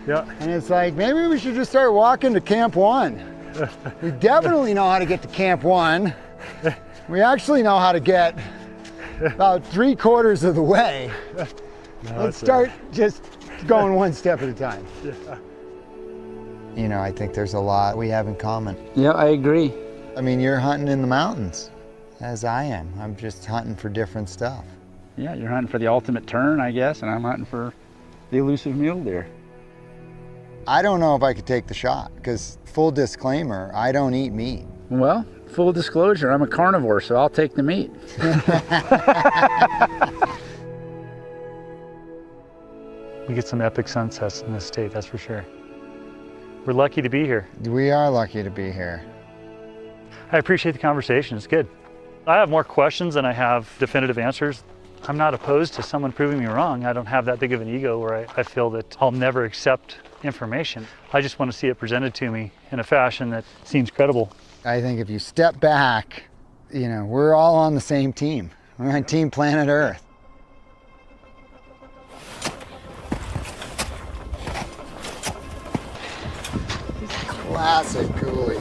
Yeah. And it's like, maybe we should just start walking to Camp 1. We definitely know how to get to Camp 1. We actually know how to get about 3/4 of the way. No, let's start just going one step at a time. Yeah. You know, I think there's a lot we have in common. Yeah, I agree. I mean, you're hunting in the mountains, as I am. I'm just hunting for different stuff. Yeah, you're hunting for the ultimate tern, I guess, and I'm hunting for the elusive mule deer. I don't know if I could take the shot, because full disclaimer, I don't eat meat. Well, Full disclosure, I'm a carnivore, so I'll take the meat. We get some epic sunsets in this state, that's for sure. We're lucky to be here. We are lucky to be here. I appreciate the conversation, it's good. I have more questions than I have definitive answers. I'm not opposed to someone proving me wrong. I don't have that big of an ego where I feel that I'll never accept information. I just want to see it presented to me in a fashion that seems credible. I think if you step back, you know, we're all on the same team. We're on Team Planet Earth. Classic coolie.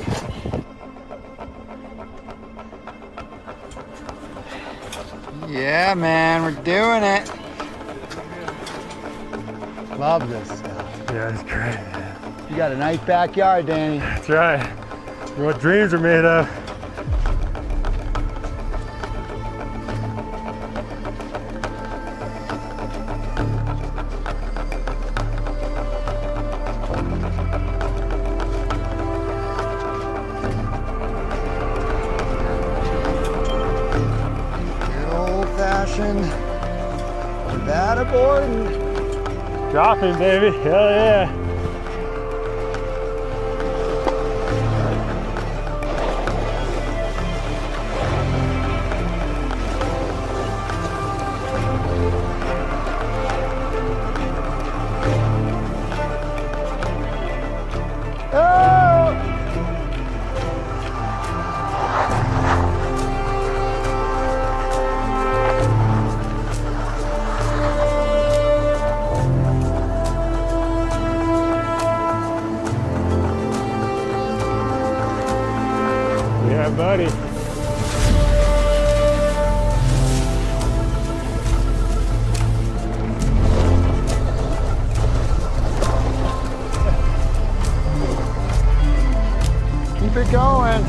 Yeah, man, we're doing it. Love this stuff. Yeah, it's great, man. You got a nice backyard, Danny. That's right. What dreams are made of. Nevada boarding. Dropping, baby. Hell yeah. Yeah, buddy. Keep it going.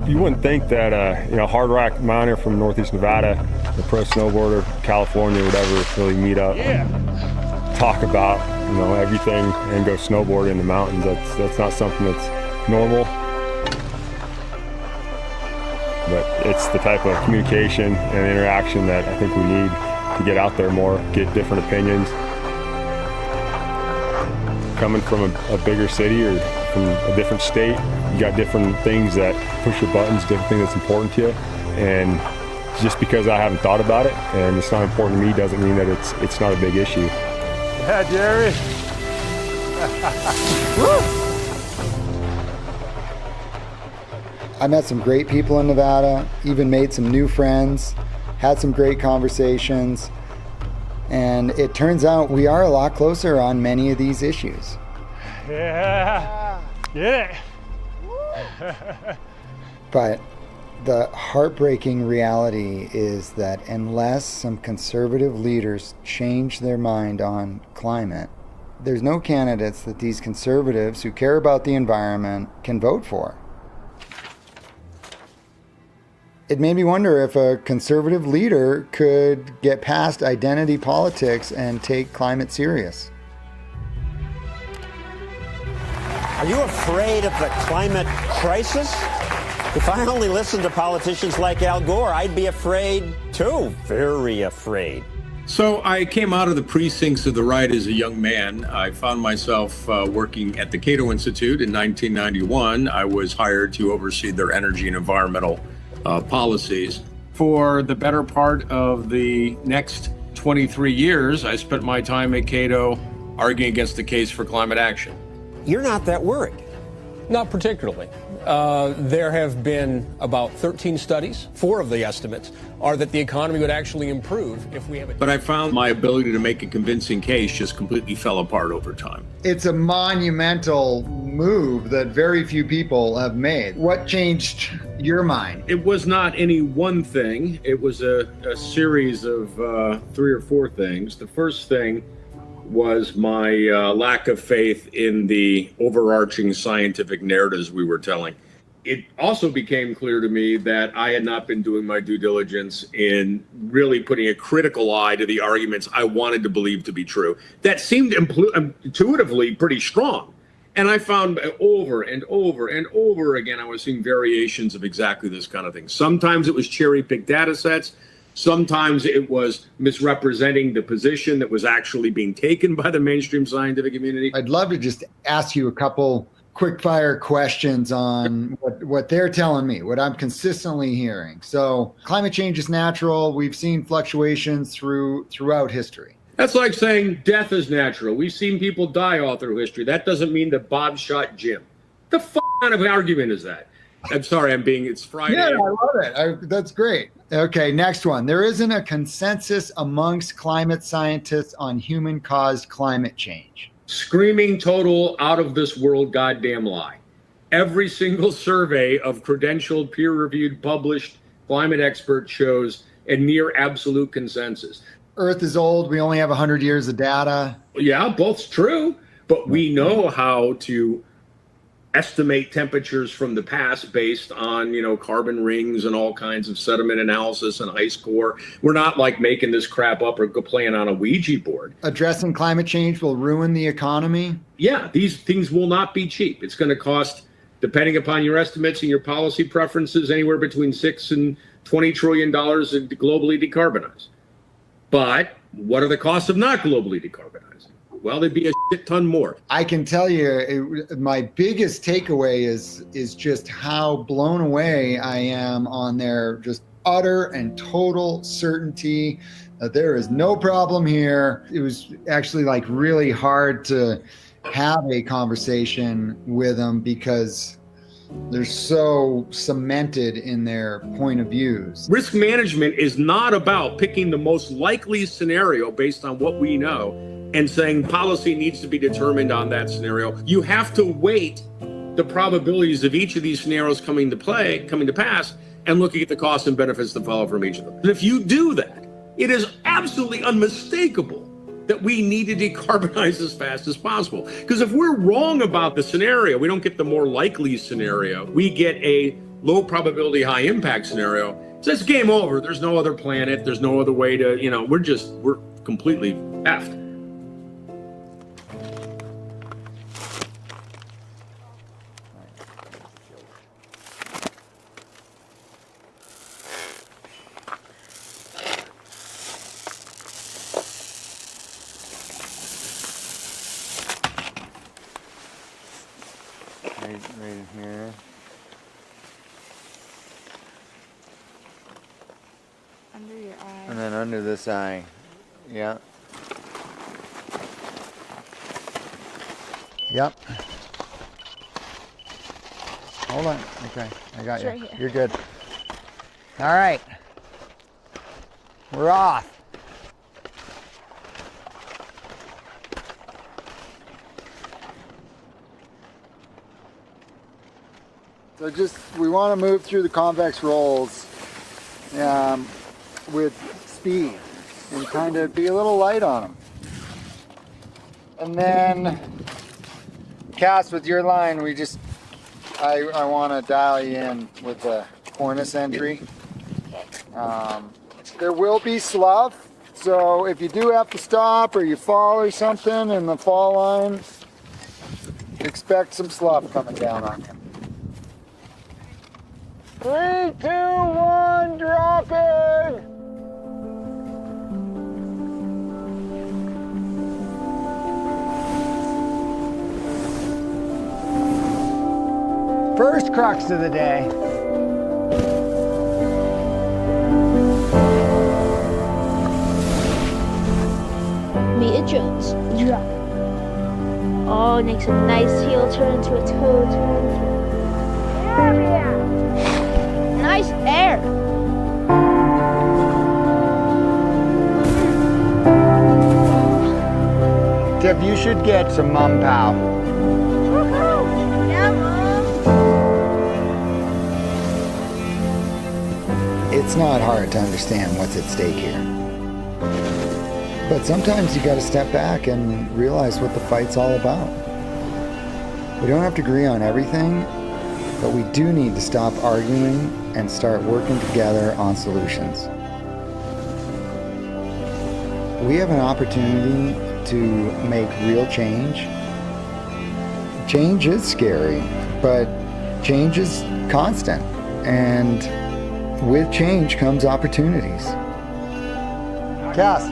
You wouldn't think that hard rock miner from Northeast Nevada, the pro snowboarder, California, whatever, really meet up, talk about everything, and go snowboard in the mountains. That's not something that's normal. But it's the type of communication and interaction that I think we need to get out there more, get different opinions. Coming from a bigger city or from a different state, you got different things that push your buttons, different things that's important to you. And just because I haven't thought about it and it's not important to me doesn't mean that it's not a big issue. Yeah, Jerry. I met some great people in Nevada, even made some new friends, had some great conversations, and it turns out we are a lot closer on many of these issues. Yeah, get it. But the heartbreaking reality is that unless some conservative leaders change their mind on climate, there's no candidates that these conservatives who care about the environment can vote for. It made me wonder if a conservative leader could get past identity politics and take climate serious. Are you afraid of the climate crisis? If I only listened to politicians like Al Gore, I'd be afraid too, very afraid. So I came out of the precincts of the right as a young man. I found myself working at the Cato Institute in 1991. I was hired to oversee their energy and environmental policies. For the better part of the next 23 years, I spent my time at Cato arguing against the case for climate action. You're not that worried? Not particularly. There have been about 13 studies. 4 of the estimates are that the economy would actually improve if we have a... But I found my ability to make a convincing case just completely fell apart over time. It's a monumental move that very few people have made. What changed your mind? It was not any one thing. It was a series of 3 or 4 things. The first thing was my lack of faith in the overarching scientific narratives we were telling. It also became clear to me that I had not been doing my due diligence in really putting a critical eye to the arguments I wanted to believe to be true. That seemed intuitively pretty strong. And I found over and over and over again, I was seeing variations of exactly this kind of thing. Sometimes it was cherry-picked data sets. Sometimes it was misrepresenting the position that was actually being taken by the mainstream scientific community. I'd love to just ask you a couple quick fire questions on what they're telling me, what I'm consistently hearing. So climate change is natural. We've seen fluctuations throughout history. That's like saying death is natural. We've seen people die all through history. That doesn't mean that Bob shot Jim. The kind of argument is that? I'm sorry, it's Friday. Yeah, I love it. That's great. Okay, next one. There isn't a consensus amongst climate scientists on human-caused climate change. Screaming total out of this world goddamn lie. Every single survey of credentialed, peer-reviewed, published climate experts shows a near absolute consensus. Earth is old. We only have 100 years of data. Yeah, both's true. But we know how to estimate temperatures from the past based on, carbon rings and all kinds of sediment analysis and ice core. We're not like making this crap up or playing on a Ouija board. Addressing climate change will ruin the economy. Yeah, these things will not be cheap. It's going to cost, depending upon your estimates and your policy preferences, anywhere between $6 and $20 trillion to globally decarbonize. But what are the costs of not globally decarbonizing? Well, there'd be a shit ton more. I can tell you, my biggest takeaway is just how blown away I am on their just utter and total certainty that there is no problem here. It was actually really hard to have a conversation with them because they're so cemented in their point of views. Risk management is not about picking the most likely scenario based on what we know and saying policy needs to be determined on that scenario. You have to weight the probabilities of each of these scenarios coming to pass, and looking at the costs and benefits that follow from each of them. And if you do that, it is absolutely unmistakable that we need to decarbonize as fast as possible. Because if we're wrong about the scenario, we don't get the more likely scenario, we get a low probability, high impact scenario. So it's game over. There's no other planet. There's no other way to, we're completely effed. Right here. Under your eye. And then under this eye. Yeah. Yep. Hold on. Okay, I got you. Right here. You're good. All right. We're off. So we want to move through the convex rolls with speed and kind of be a little light on them. And then, Cass, with your line, I want to dial you in with the cornice entry. There will be slough, so if you do have to stop or you fall or something in the fall line, expect some slough coming down on you. 3, 2, 1, drop it! First crux of the day. Mia Jones, drop it. Oh, it makes a nice heel turn into a toe turn. Yeah. Nice air. Tiff, you should get some Mum Pow. Woohoo! Yeah, Mom. it's not hard to understand what's at stake here. But sometimes you got to step back and realize what the fight's all about. We don't have to agree on everything, but we do need to stop arguing and start working together on solutions. We have an opportunity to make real change. Change is scary, but change is constant. And with change comes opportunities. Cass.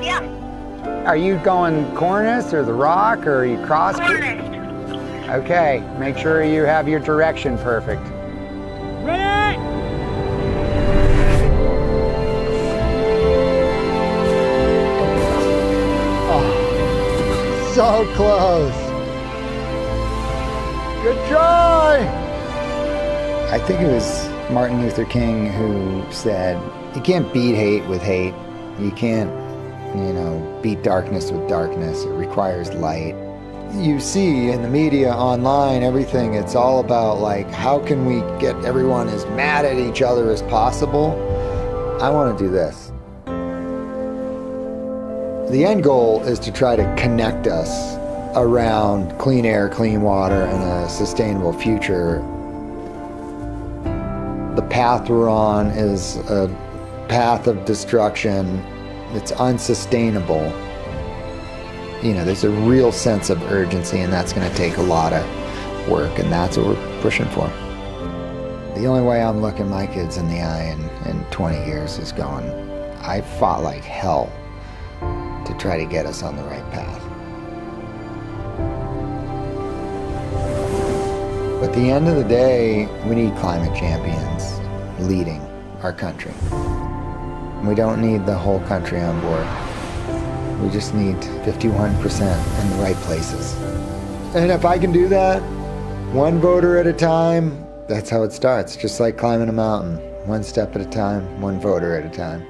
Yeah. Are you going Cornice or the Rock, or are you cross? Cornice. Okay, make sure you have your direction perfect. Ready? Oh, so close. Good try. I think it was Martin Luther King who said, you can't beat hate with hate. You can't, beat darkness with darkness. It requires light. You see in the media, online, everything, it's all about like, how can we get everyone as mad at each other as possible? I want to do this. The end goal is to try to connect us around clean air, clean water, and a sustainable future. The path we're on is a path of destruction. It's unsustainable. There's a real sense of urgency, and that's going to take a lot of work, and that's what we're pushing for. The only way I'm looking my kids in the eye in 20 years is going, I fought like hell to try to get us on the right path. But at the end of the day, we need climate champions leading our country. We don't need the whole country on board. We just need 51% in the right places. And if I can do that, one voter at a time, that's how it starts. Just like climbing a mountain. One step at a time, one voter at a time.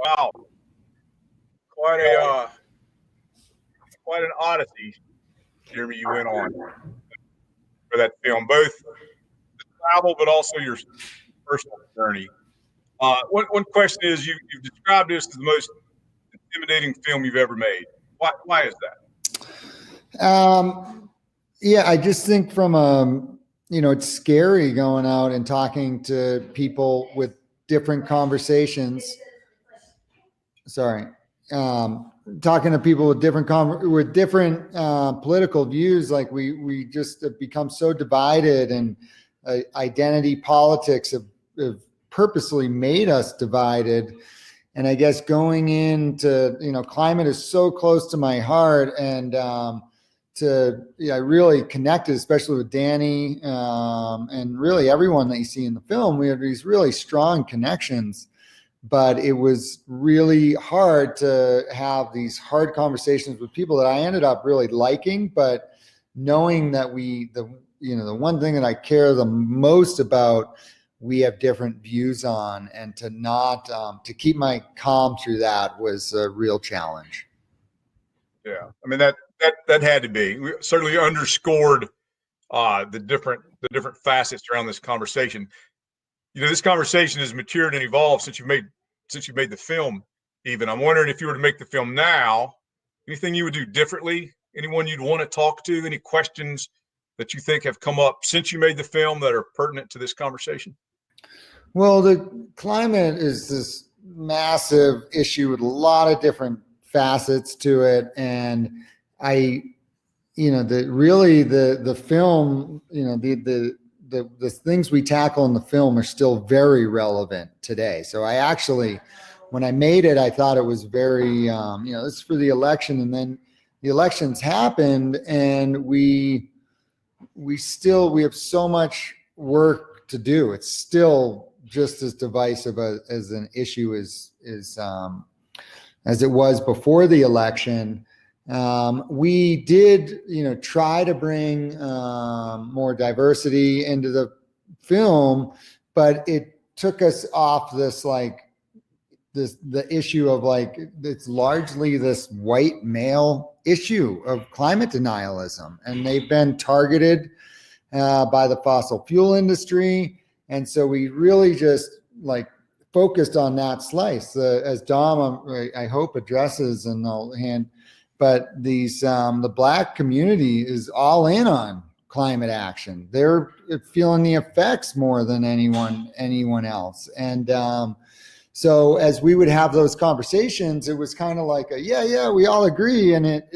Wow, quite an odyssey, Jeremy, you went on for that film, both the travel but also your personal journey. One question is, you've described this as the most intimidating film you've ever made. Why is that? Yeah, I just think from it's scary going out and talking to people with different conversations. Talking to people with different political views. Like we just have become so divided, and identity politics have purposely made us divided. And I guess going into, climate is so close to my heart, and I really connected, especially with Danny and really everyone that you see in the film. We have these really strong connections, but it was really hard to have these hard conversations with people that I ended up really liking, but knowing that the one thing that I care the most about, we have different views on, and to not to keep my calm through that was a real challenge. Yeah, I mean that had to be. We certainly underscored the different facets around this conversation. This conversation has matured and evolved since you made the film. Even I'm wondering if you were to make the film now, anything you would do differently? Anyone you'd want to talk to? Any questions that you think have come up since you made the film that are pertinent to this conversation? Well, the climate is this massive issue with a lot of different facets to it, and the film, the things we tackle in the film are still very relevant today. So I actually, when I made it, I thought it was very, this is for the election, and then the elections happened, and we have so much work to do. It's still just as divisive as an issue as it was before the election. We did, try to bring more diversity into the film, but it took us off the issue of it's largely this white male issue of climate denialism, and they've been targeted by the fossil fuel industry. And so we really just focused on that slice, as Dom, I hope, addresses, and I'll hand. But the Black community is all in on climate action. They're feeling the effects more than anyone else. And so as we would have those conversations, it was kind of like we all agree, and it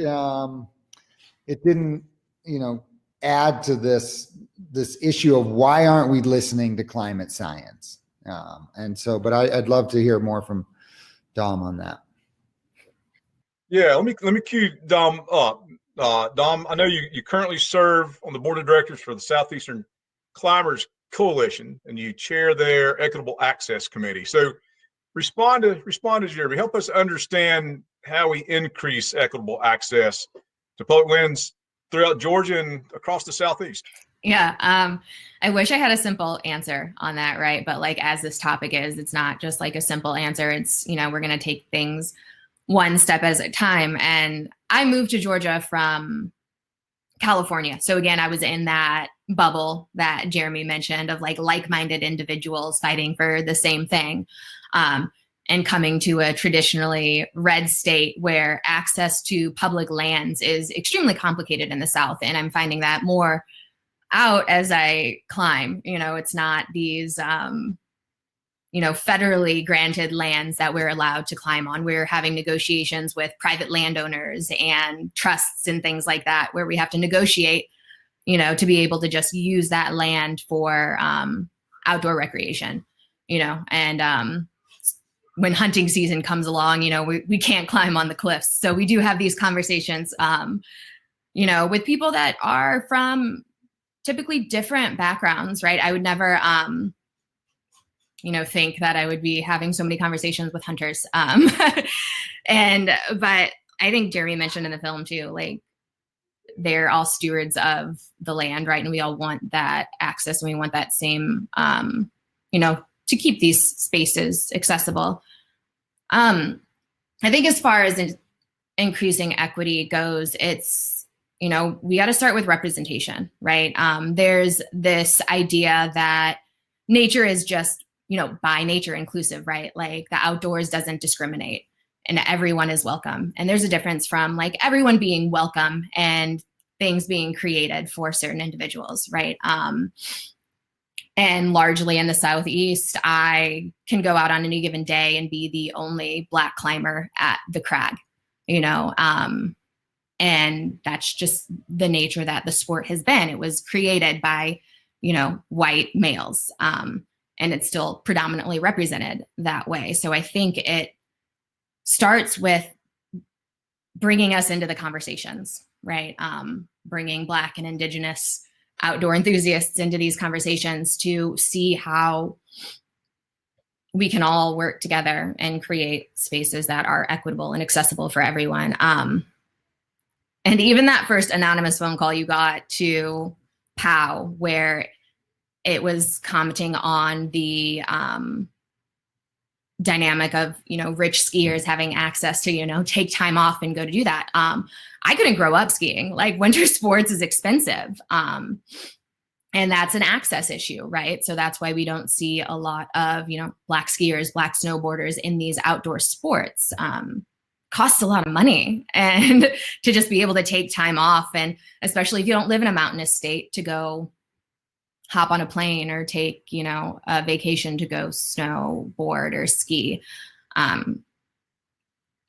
didn't add to this issue of why aren't we listening to climate science. But I'd love to hear more from Dom on that. Yeah, let me cue Dom up. Dom, I know you currently serve on the board of directors for the Southeastern Climbers Coalition, and you chair their Equitable Access Committee. So respond to Jeremy. Help us understand how we increase equitable access to public lands throughout Georgia and across the Southeast. Yeah, I wish I had a simple answer on that, right? But as this topic is, it's not just a simple answer. It's, we're going to take things one step at a time. And I moved to Georgia from California. So again, I was in that bubble that Jeremy mentioned of like-minded individuals fighting for the same thing. And coming to a traditionally red state where access to public lands is extremely complicated in the South. And I'm finding that more out as I climb. It's not these, federally granted lands that we're allowed to climb on. We're having negotiations with private landowners and trusts and things like that, where we have to negotiate, to be able to just use that land for outdoor recreation, and when hunting season comes along, we can't climb on the cliffs. So we do have these conversations, with people that are from typically different backgrounds, right? I would never, think that I would be having so many conversations with hunters. But I think Jeremy mentioned in the film too, they're all stewards of the land, right? And we all want that access, and we want that same, to keep these spaces accessible. I think as far as increasing equity goes, it's, we got to start with representation, right? There's this idea that nature is just, by nature inclusive, right? The outdoors doesn't discriminate and everyone is welcome. And there's a difference from everyone being welcome and things being created for certain individuals, right? And largely in the Southeast, I can go out on any given day and be the only Black climber at the crag, and that's just the nature that the sport has been. It was created by, white males, and it's still predominantly represented that way. So I think it starts with bringing us into the conversations, right? Bringing Black and Indigenous outdoor enthusiasts into these conversations to see how we can all work together and create spaces that are equitable and accessible for everyone. And even that first anonymous phone call you got to POW, where it was commenting on the dynamic of, rich skiers having access to, take time off and go to do that. I couldn't grow up skiing. Like, winter sports is expensive. And that's an access issue, right? So that's why we don't see a lot of, Black skiers, Black snowboarders in these outdoor sports. Costs a lot of money, and to just be able to take time off, and especially if you don't live in a mountainous state, to go hop on a plane or take, a vacation to go snowboard or ski.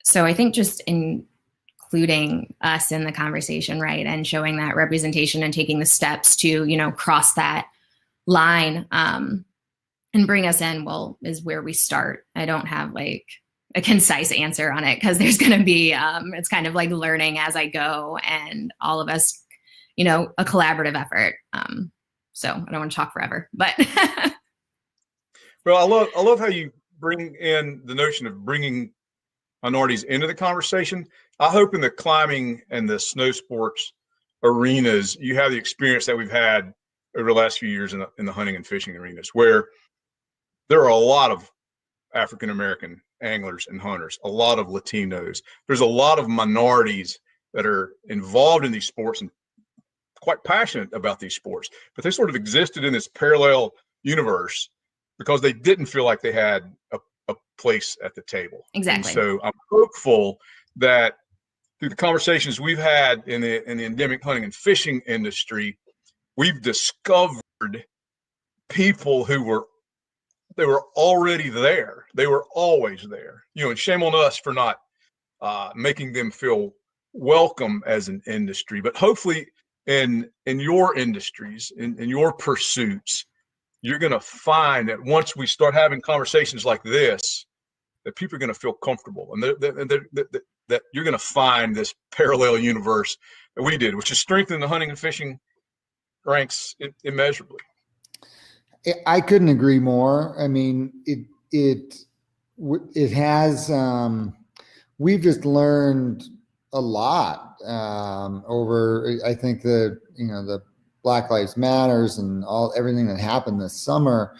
So I think just including us in the conversation, right, and showing that representation and taking the steps to, cross that line and bring us in, is where we start. I don't have like a concise answer on it, because there's going to be, it's kind of like learning as I go, and all of us, a collaborative effort. So I don't want to talk forever, but. Well, I love how you bring in the notion of bringing minorities into the conversation. I hope in the climbing and the snow sports arenas, you have the experience that we've had over the last few years in the hunting and fishing arenas, where there are a lot of African-American anglers and hunters, a lot of Latinos. There's a lot of minorities that are involved in these sports and quite passionate about these sports, but they sort of existed in this parallel universe because they didn't feel like they had a place at the table. Exactly. And so I'm hopeful that through the conversations we've had in the endemic hunting and fishing industry, we've discovered people who were already there. They were always there, and shame on us for not making them feel welcome as an industry. But hopefully in your industries, in your pursuits, you're going to find that once we start having conversations like this, that people are going to feel comfortable, and that you're going to find this parallel universe that we did, which is strengthening the hunting and fishing ranks immeasurably. I couldn't agree more. I mean, it has, we've just learned a lot over, I think the Black Lives Matters and everything that happened this summer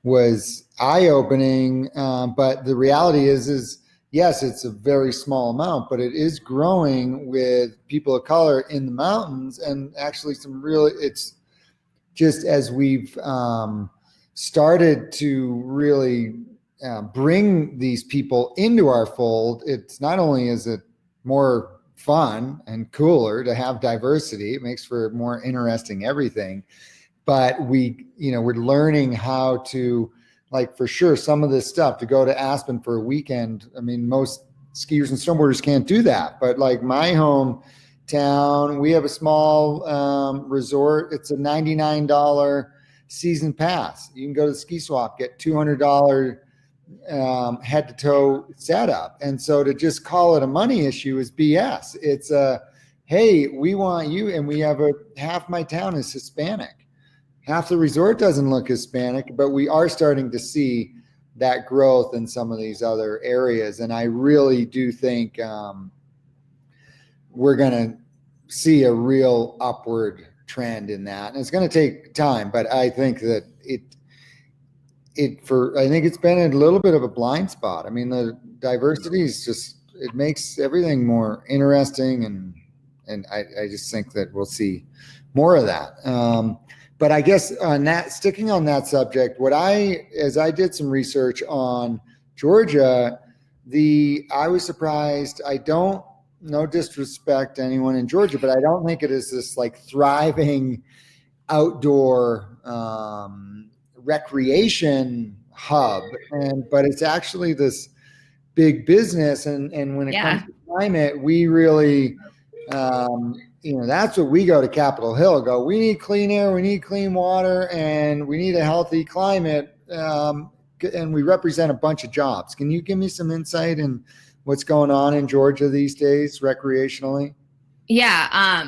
was eye-opening. But the reality is yes, it's a very small amount, but it is growing with people of color in the mountains, and actually it's just as we've started to really bring these people into our fold, it's not only is it more fun and cooler to have diversity, it makes for more interesting everything, but we're learning how to, like, for sure, some of this stuff, to go to Aspen for a weekend. I mean, most skiers and snowboarders can't do that, but like my hometown, we have a small resort. It's a $99 season pass. You can go to the ski swap, get $200 head to toe setup. And so to just call it a money issue is BS. It's hey, we want you, and we have half my town is Hispanic. Half the resort doesn't look Hispanic, but we are starting to see that growth in some of these other areas. And I really do think we're going to see a real upward trend in that. And it's going to take time, but I think that I think it's been a little bit of a blind spot. I mean, the diversity is it makes everything more interesting. And I just think that we'll see more of that. But I guess sticking on that subject, as I did some research on Georgia, I was surprised. No disrespect to anyone in Georgia, but I don't think it is this like thriving outdoor recreation hub, but it's actually this big business. And when it comes to climate, we really, that's what we go to Capitol Hill. We need clean air, we need clean water, and we need a healthy climate. And we represent a bunch of jobs. Can you give me some insight in what's going on in Georgia these days recreationally? Yeah.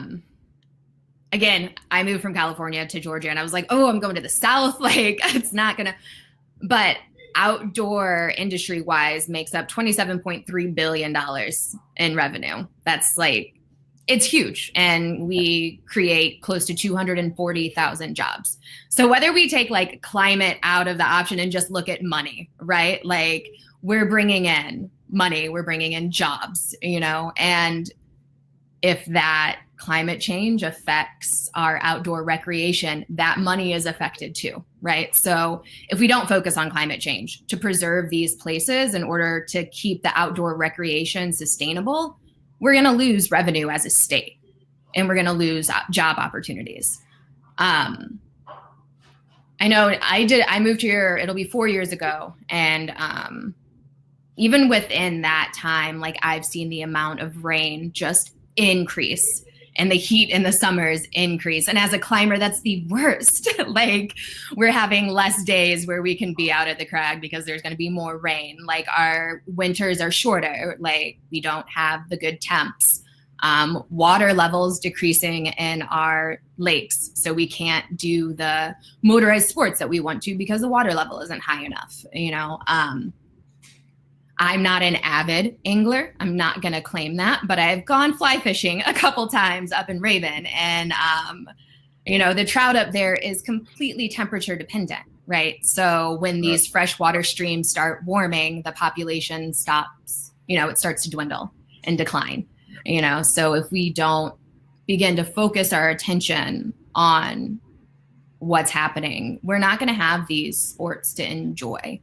Again, I moved from California to Georgia and I was like, oh, I'm going to the South. Like, it's not going to, but outdoor industry wise makes up $27.3 billion in revenue. That's like, it's huge. And we create close to 240,000 jobs. So whether we take like climate out of the option and just look at money, right? Like we're bringing in money, we're bringing in jobs, you know, and if that climate change affects our outdoor recreation, that money is affected too, right? So if we don't focus on climate change to preserve these places in order to keep the outdoor recreation sustainable, we're going to lose revenue as a state and we're going to lose job opportunities. I know I moved here, it'll be 4 years ago. And even within that time, like I've seen the amount of rain just increase and the heat in the summers increase. And as a climber, that's the worst. Like we're having less days where we can be out at the crag because there's going to be more rain. Like our winters are shorter. Like we don't have the good temps. Water levels decreasing in our lakes. So we can't do the motorized sports that we want to because the water level isn't high enough, you know? I'm not an avid angler. I'm not going to claim that, but I've gone fly fishing a couple times up in Raven. And, you know, the trout up there is completely temperature dependent, right? So when these freshwater streams start warming, the population stops, you know, it starts to dwindle and decline, you know? So if we don't begin to focus our attention on what's happening, we're not going to have these sports to enjoy.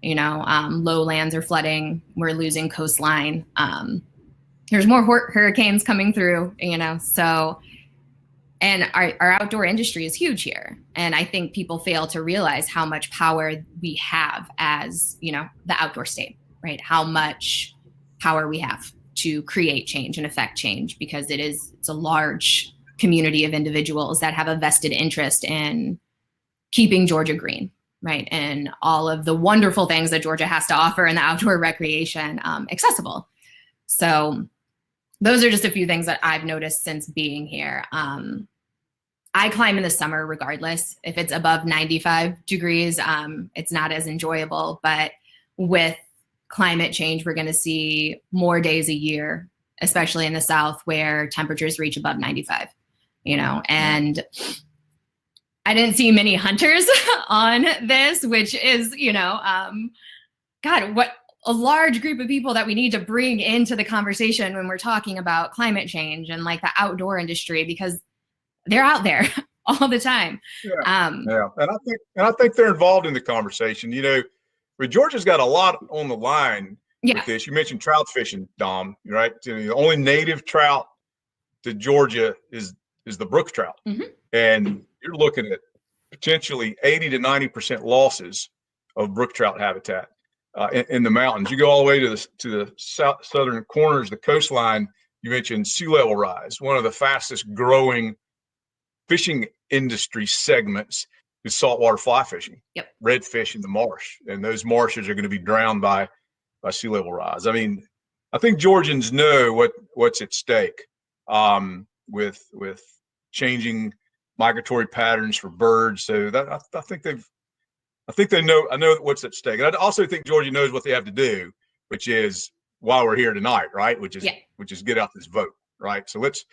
You know, lowlands are flooding. We're losing coastline. There's more hurricanes coming through, you know, so, and our outdoor industry is huge here. And I think people fail to realize how much power we have as, you know, the outdoor state, right? How much power we have to create change and affect change because it's a large community of individuals that have a vested interest in keeping Georgia green. Right. And all of the wonderful things that Georgia has to offer in the outdoor recreation accessible. So those are just a few things that I've noticed since being here. I climb in the summer regardless. If it's above 95 degrees, it's not as enjoyable. But with climate change, we're going to see more days a year, especially in the South where temperatures reach above 95, you know, and I didn't see many hunters on this, which is, you know, God, what a large group of people that we need to bring into the conversation when we're talking about climate change and like the outdoor industry, because they're out there all the time. Yeah, yeah. And I think they're involved in the conversation. You know, but Georgia's got a lot on the line with this. You mentioned trout fishing, Dom, right? The only native trout to Georgia is the brook trout. Mm-hmm. And you're looking at potentially 80 to 90% losses of brook trout habitat in the mountains. You go all the way to the southern corners, the coastline. You mentioned sea level rise. One of the fastest growing fishing industry segments is saltwater fly fishing. Yep. Redfish in the marsh, and those marshes are going to be drowned by sea level rise. I mean, I think Georgians know what's at stake with changing migratory patterns for birds. So that I think they know. I know what's at stake. And I also think Georgia knows what they have to do, which is why we're here tonight, right? Which is get out this vote, right? So let's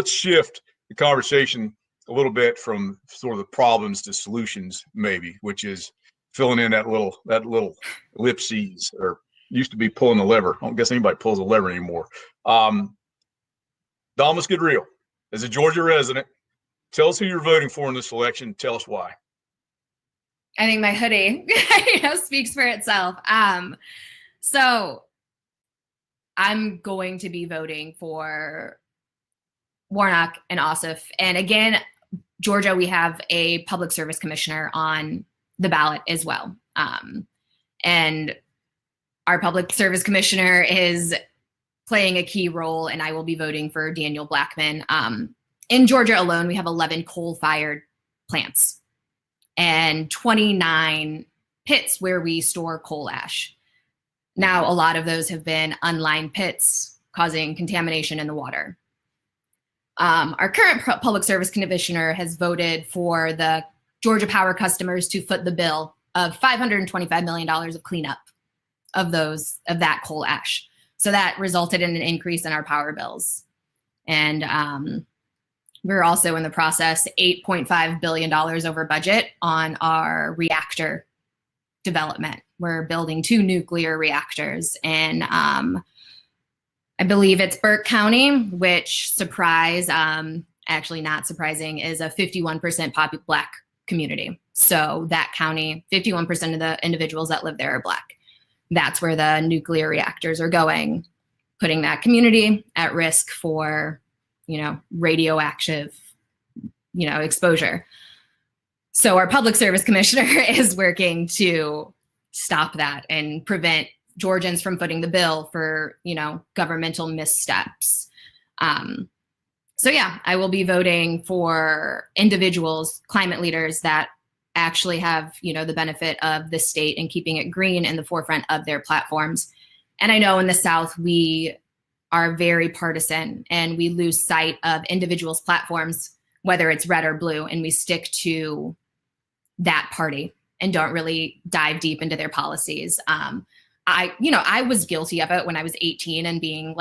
shift the conversation a little bit from sort of the problems to solutions, maybe, which is filling in that little ellipses, or used to be pulling the lever. I don't guess anybody pulls a lever anymore. Dom, let's get real. As a Georgia resident, tell us who you're voting for in this election. Tell us why. I think my hoodie, speaks for itself. So I'm going to be voting for Warnock and Ossoff. And again, Georgia, we have a public service commissioner on the ballot as well. And our public service commissioner is playing a key role, and I will be voting for Daniel Blackman. In Georgia alone, we have 11 coal-fired plants and 29 pits where we store coal ash. Now, a lot of those have been unlined pits causing contamination in the water. Our current public service commissioner has voted for the Georgia Power customers to foot the bill of $525 million of cleanup of that coal ash. So that resulted in an increase in our power bills. And we're also in the process, $8.5 billion over budget on our reactor development. We're building 2 nuclear reactors, and I believe it's Burke County, which actually not surprising, is a 51% Black community. So that county, 51% of the individuals that live there are Black. That's where the nuclear reactors are going, putting that community at risk for, radioactive, exposure. So our public service commissioner is working to stop that and prevent Georgians from footing the bill for, governmental missteps. So yeah, I will be voting for individuals, climate leaders that actually have, the benefit of the state and keeping it green in the forefront of their platforms. And I know in the South, we are very partisan and we lose sight of individuals' platforms, whether it's red or blue, and we stick to that party and don't really dive deep into their policies. I was guilty of it when I was 18 and being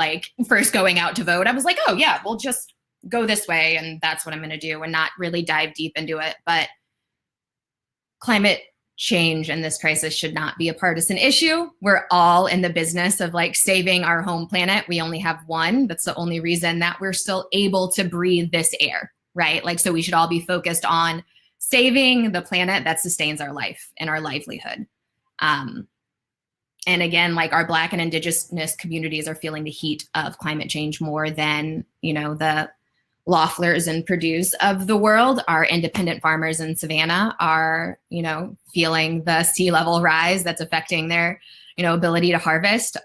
first going out to vote. I was like, oh yeah, we'll just go this way and that's what I'm going to do, and not really dive deep into it. But climate change and this crisis should not be a partisan issue. We're all in the business of saving our home planet. We only have one. That's the only reason that we're still able to breathe this air, right? So we should all be focused on saving the planet that sustains our life and our livelihood. And again, our Black and Indigenous communities are feeling the heat of climate change more than, the Loefflers and Purdue's of the world. Our independent farmers in Savannah are, feeling the sea level rise that's affecting their, ability to harvest.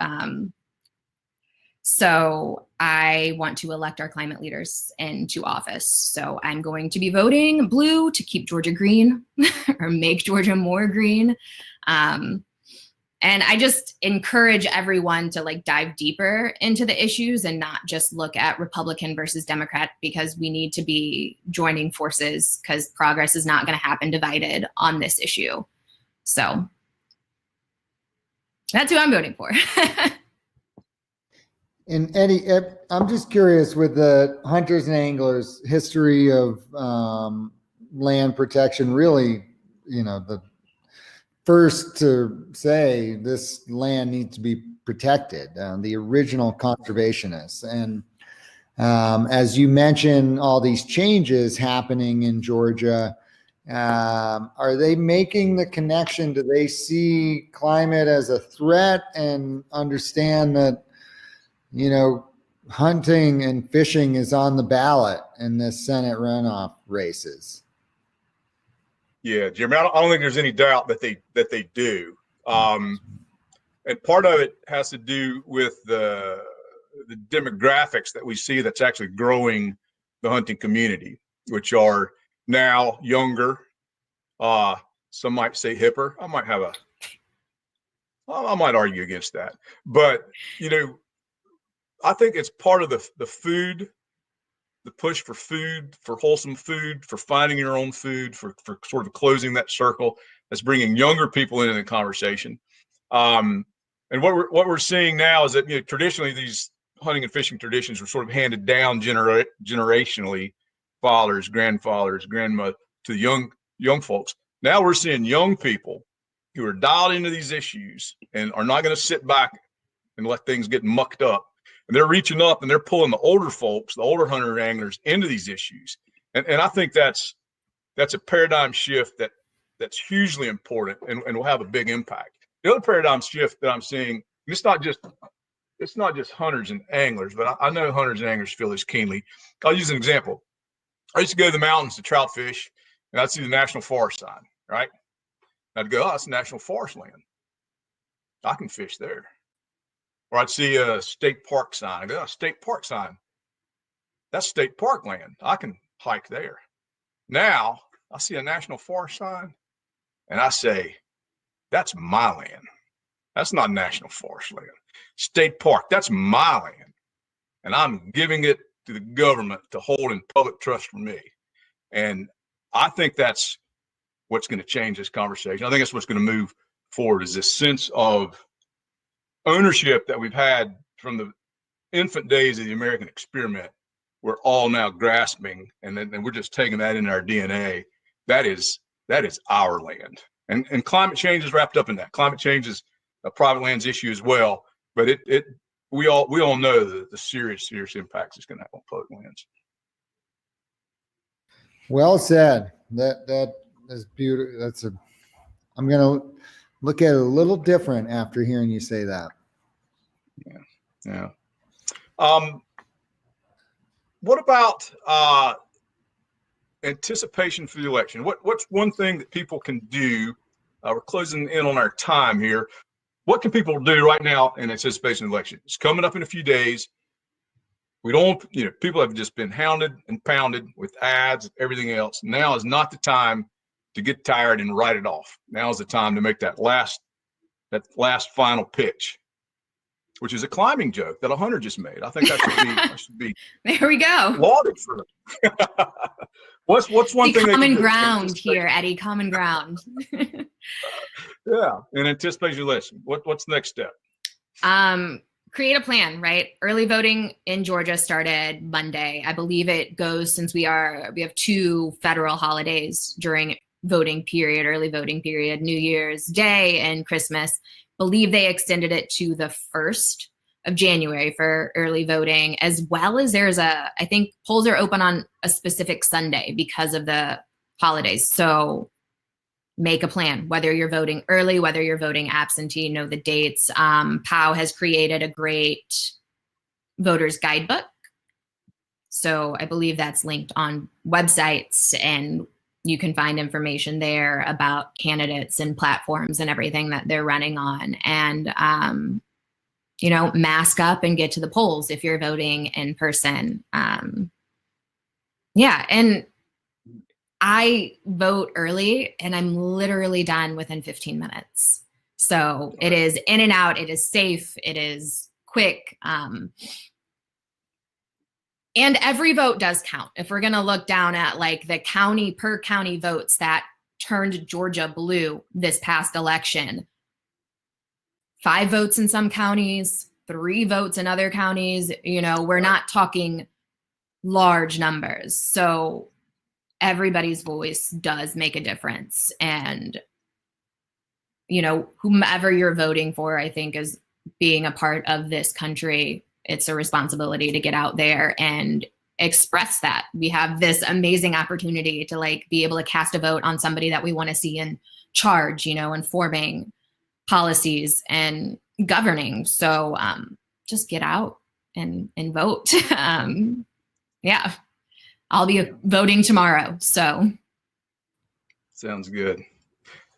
So I want to elect our climate leaders into office. So I'm going to be voting blue to keep Georgia green or make Georgia more green. And I just encourage everyone to dive deeper into the issues and not just look at Republican versus Democrat, because we need to be joining forces, because progress is not going to happen divided on this issue. So that's who I'm voting for. And Eddie, I'm just curious, with the hunters and anglers history of land protection, really, the first to say this land needs to be protected, the original conservationists. And as you mentioned, all these changes happening in Georgia, are they making the connection? Do they see climate as a threat and understand that, hunting and fishing is on the ballot in the Senate runoff races? Yeah, Jeremy, I don't think there's any doubt that they do. And part of it has to do with the demographics that we see that's actually growing the hunting community, which are now younger. Some might say hipper. I might argue against that. But, I think it's part of the food, the push for food, for wholesome food, for finding your own food, for sort of closing that circle that's bringing younger people into the conversation. And what we're seeing now is that, traditionally these hunting and fishing traditions were sort of handed down generationally, fathers, grandfathers, grandmother, to the young folks. Now we're seeing young people who are dialed into these issues and are not going to sit back and let things get mucked up. And they're reaching up and they're pulling the older folks, the older hunter anglers, into these issues. And I think that's a paradigm shift that's hugely important and will have a big impact. The other paradigm shift that I'm seeing, it's not just hunters and anglers, but I know hunters and anglers feel this keenly. I'll use an example. I used to go to the mountains to trout fish, and I'd see the National Forest sign, right? I'd go, oh, that's National Forest land. I can fish there. Or I'd see a state park sign. I'd go, oh, state park sign. That's state park land. I can hike there. Now I see a National Forest sign and I say, that's my land. That's not National Forest land. State park, that's my land. And I'm giving it to the government to hold in public trust for me. And I think that's what's going to change this conversation. I think that's what's going to move forward, is this sense of ownership that we've had from the infant days of the American experiment. We're all now grasping, and then we're just taking that into our DNA. That is our land. And climate change is wrapped up in that. Climate change is a private lands issue as well, but we all know the serious impacts it's going to have on public lands. Well said. That is beautiful. I'm going to look at it a little different after hearing you say that. Yeah. What about anticipation for the election? What's one thing that people can do? We're closing in on our time here. What can people do right now in anticipation of the election? It's coming up in a few days. We don't, people have just been hounded and pounded with ads, everything else. Now is not the time to get tired and write it off. Now is the time to make that last final pitch, which is a climbing joke that a hunter just made. I think that should be there we go. Lauded for it. What's one thing? Common ground here, Eddie. Common ground. Yeah, in anticipation election. What's the next step? Create a plan, right? Early voting in Georgia started Monday. I believe it goes since we have 2 federal holidays during voting period, early voting period, New Year's Day and Christmas. Believe they extended it to the 1st of January for early voting, as well as I think polls are open on a specific Sunday because of the holidays. So make a plan, whether you're voting early, whether you're voting absentee, know the dates. POW has created a great voters guidebook. So I believe that's linked on websites, and you can find information there about candidates and platforms and everything that they're running on. And, mask up and get to the polls if you're voting in person. And I vote early and I'm literally done within 15 minutes. So it is in and out. It is safe. It is quick. And every vote does count. If we're going to look down at like the county per county votes that turned Georgia blue this past election, 5 votes in some counties, 3 votes in other counties, we're not talking large numbers. So everybody's voice does make a difference. And, whomever you're voting for, I think, is being a part of this country. It's a responsibility to get out there and express that. We have this amazing opportunity to be able to cast a vote on somebody that we want to see in charge, informing policies and governing. So just get out and vote. Yeah. I'll be voting tomorrow. So sounds good.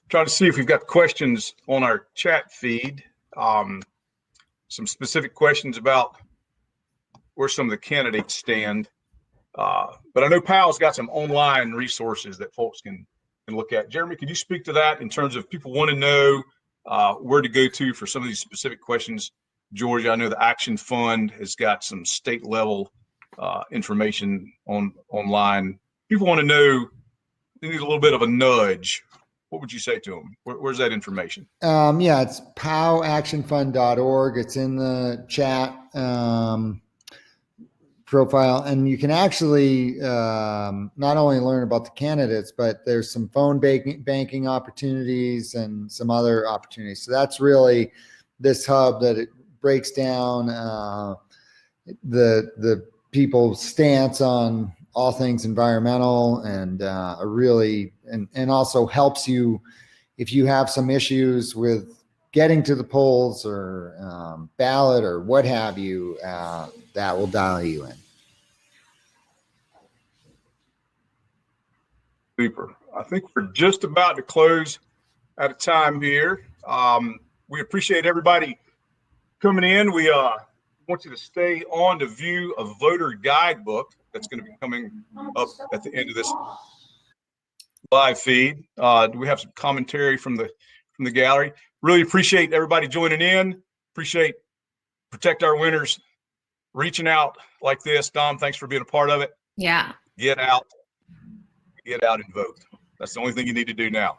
Trying to see if we've got questions on our chat feed. Some specific questions about where some of the candidates stand. But I know POW's got some online resources that folks can look at. Jeremy, could you speak to that in terms of people want to know where to go to for some of these specific questions? Georgia, I know the Action Fund has got some state level information online. People want to know, they need a little bit of a nudge. What would you say to them? Where's that information? It's powactionfund.org. It's in the chat profile. And you can actually not only learn about the candidates, but there's some phone banking opportunities and some other opportunities. So that's really this hub that it breaks down the people's stance on all things environmental, and really and also helps you if you have some issues with getting to the polls or ballot or what have you, that will dial you in. Super. I think we're just about to close out of time here. We appreciate everybody coming in. We want you to stay on to view a voter guidebook that's going to be coming up at the end of this live feed. We have some commentary from the gallery. Really appreciate everybody joining in. Appreciate Protect Our Winners reaching out like this. Dom, thanks for being a part of it. Yeah. Get out and vote. That's the only thing you need to do now.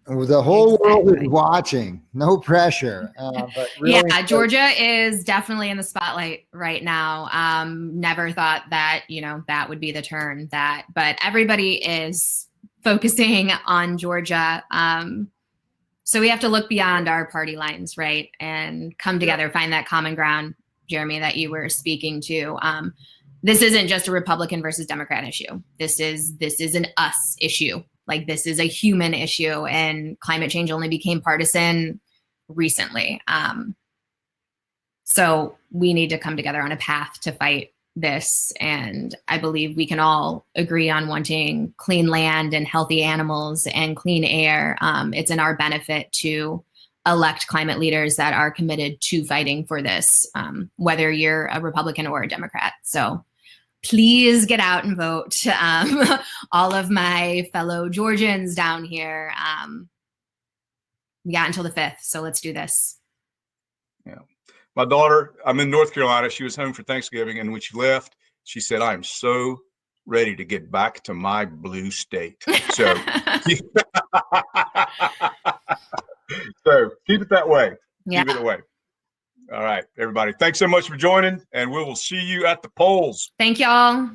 The whole world is watching. No pressure. But really, yeah, Georgia is definitely in the spotlight right now. Never thought that, that would be the turn but everybody is focusing on Georgia. So we have to look beyond our party lines, right? And come together, find that common ground, Jeremy, that you were speaking to. This isn't just a Republican versus Democrat issue. This is an us issue. Like, this is a human issue, and climate change only became partisan recently. So we need to come together on a path to fight this. And I believe we can all agree on wanting clean land and healthy animals and clean air. It's in our benefit to elect climate leaders that are committed to fighting for this, whether you're a Republican or a Democrat. So please get out and vote. All of my fellow Georgians down here, we got until the 5th, so let's do this. Yeah. My daughter, I'm in North Carolina. She was home for Thanksgiving, and when she left, she said, "I'm so ready to get back to my blue state." So, so keep it that way. Yeah. Keep it that way. All right, everybody. Thanks so much for joining, and we will see you at the polls. Thank y'all.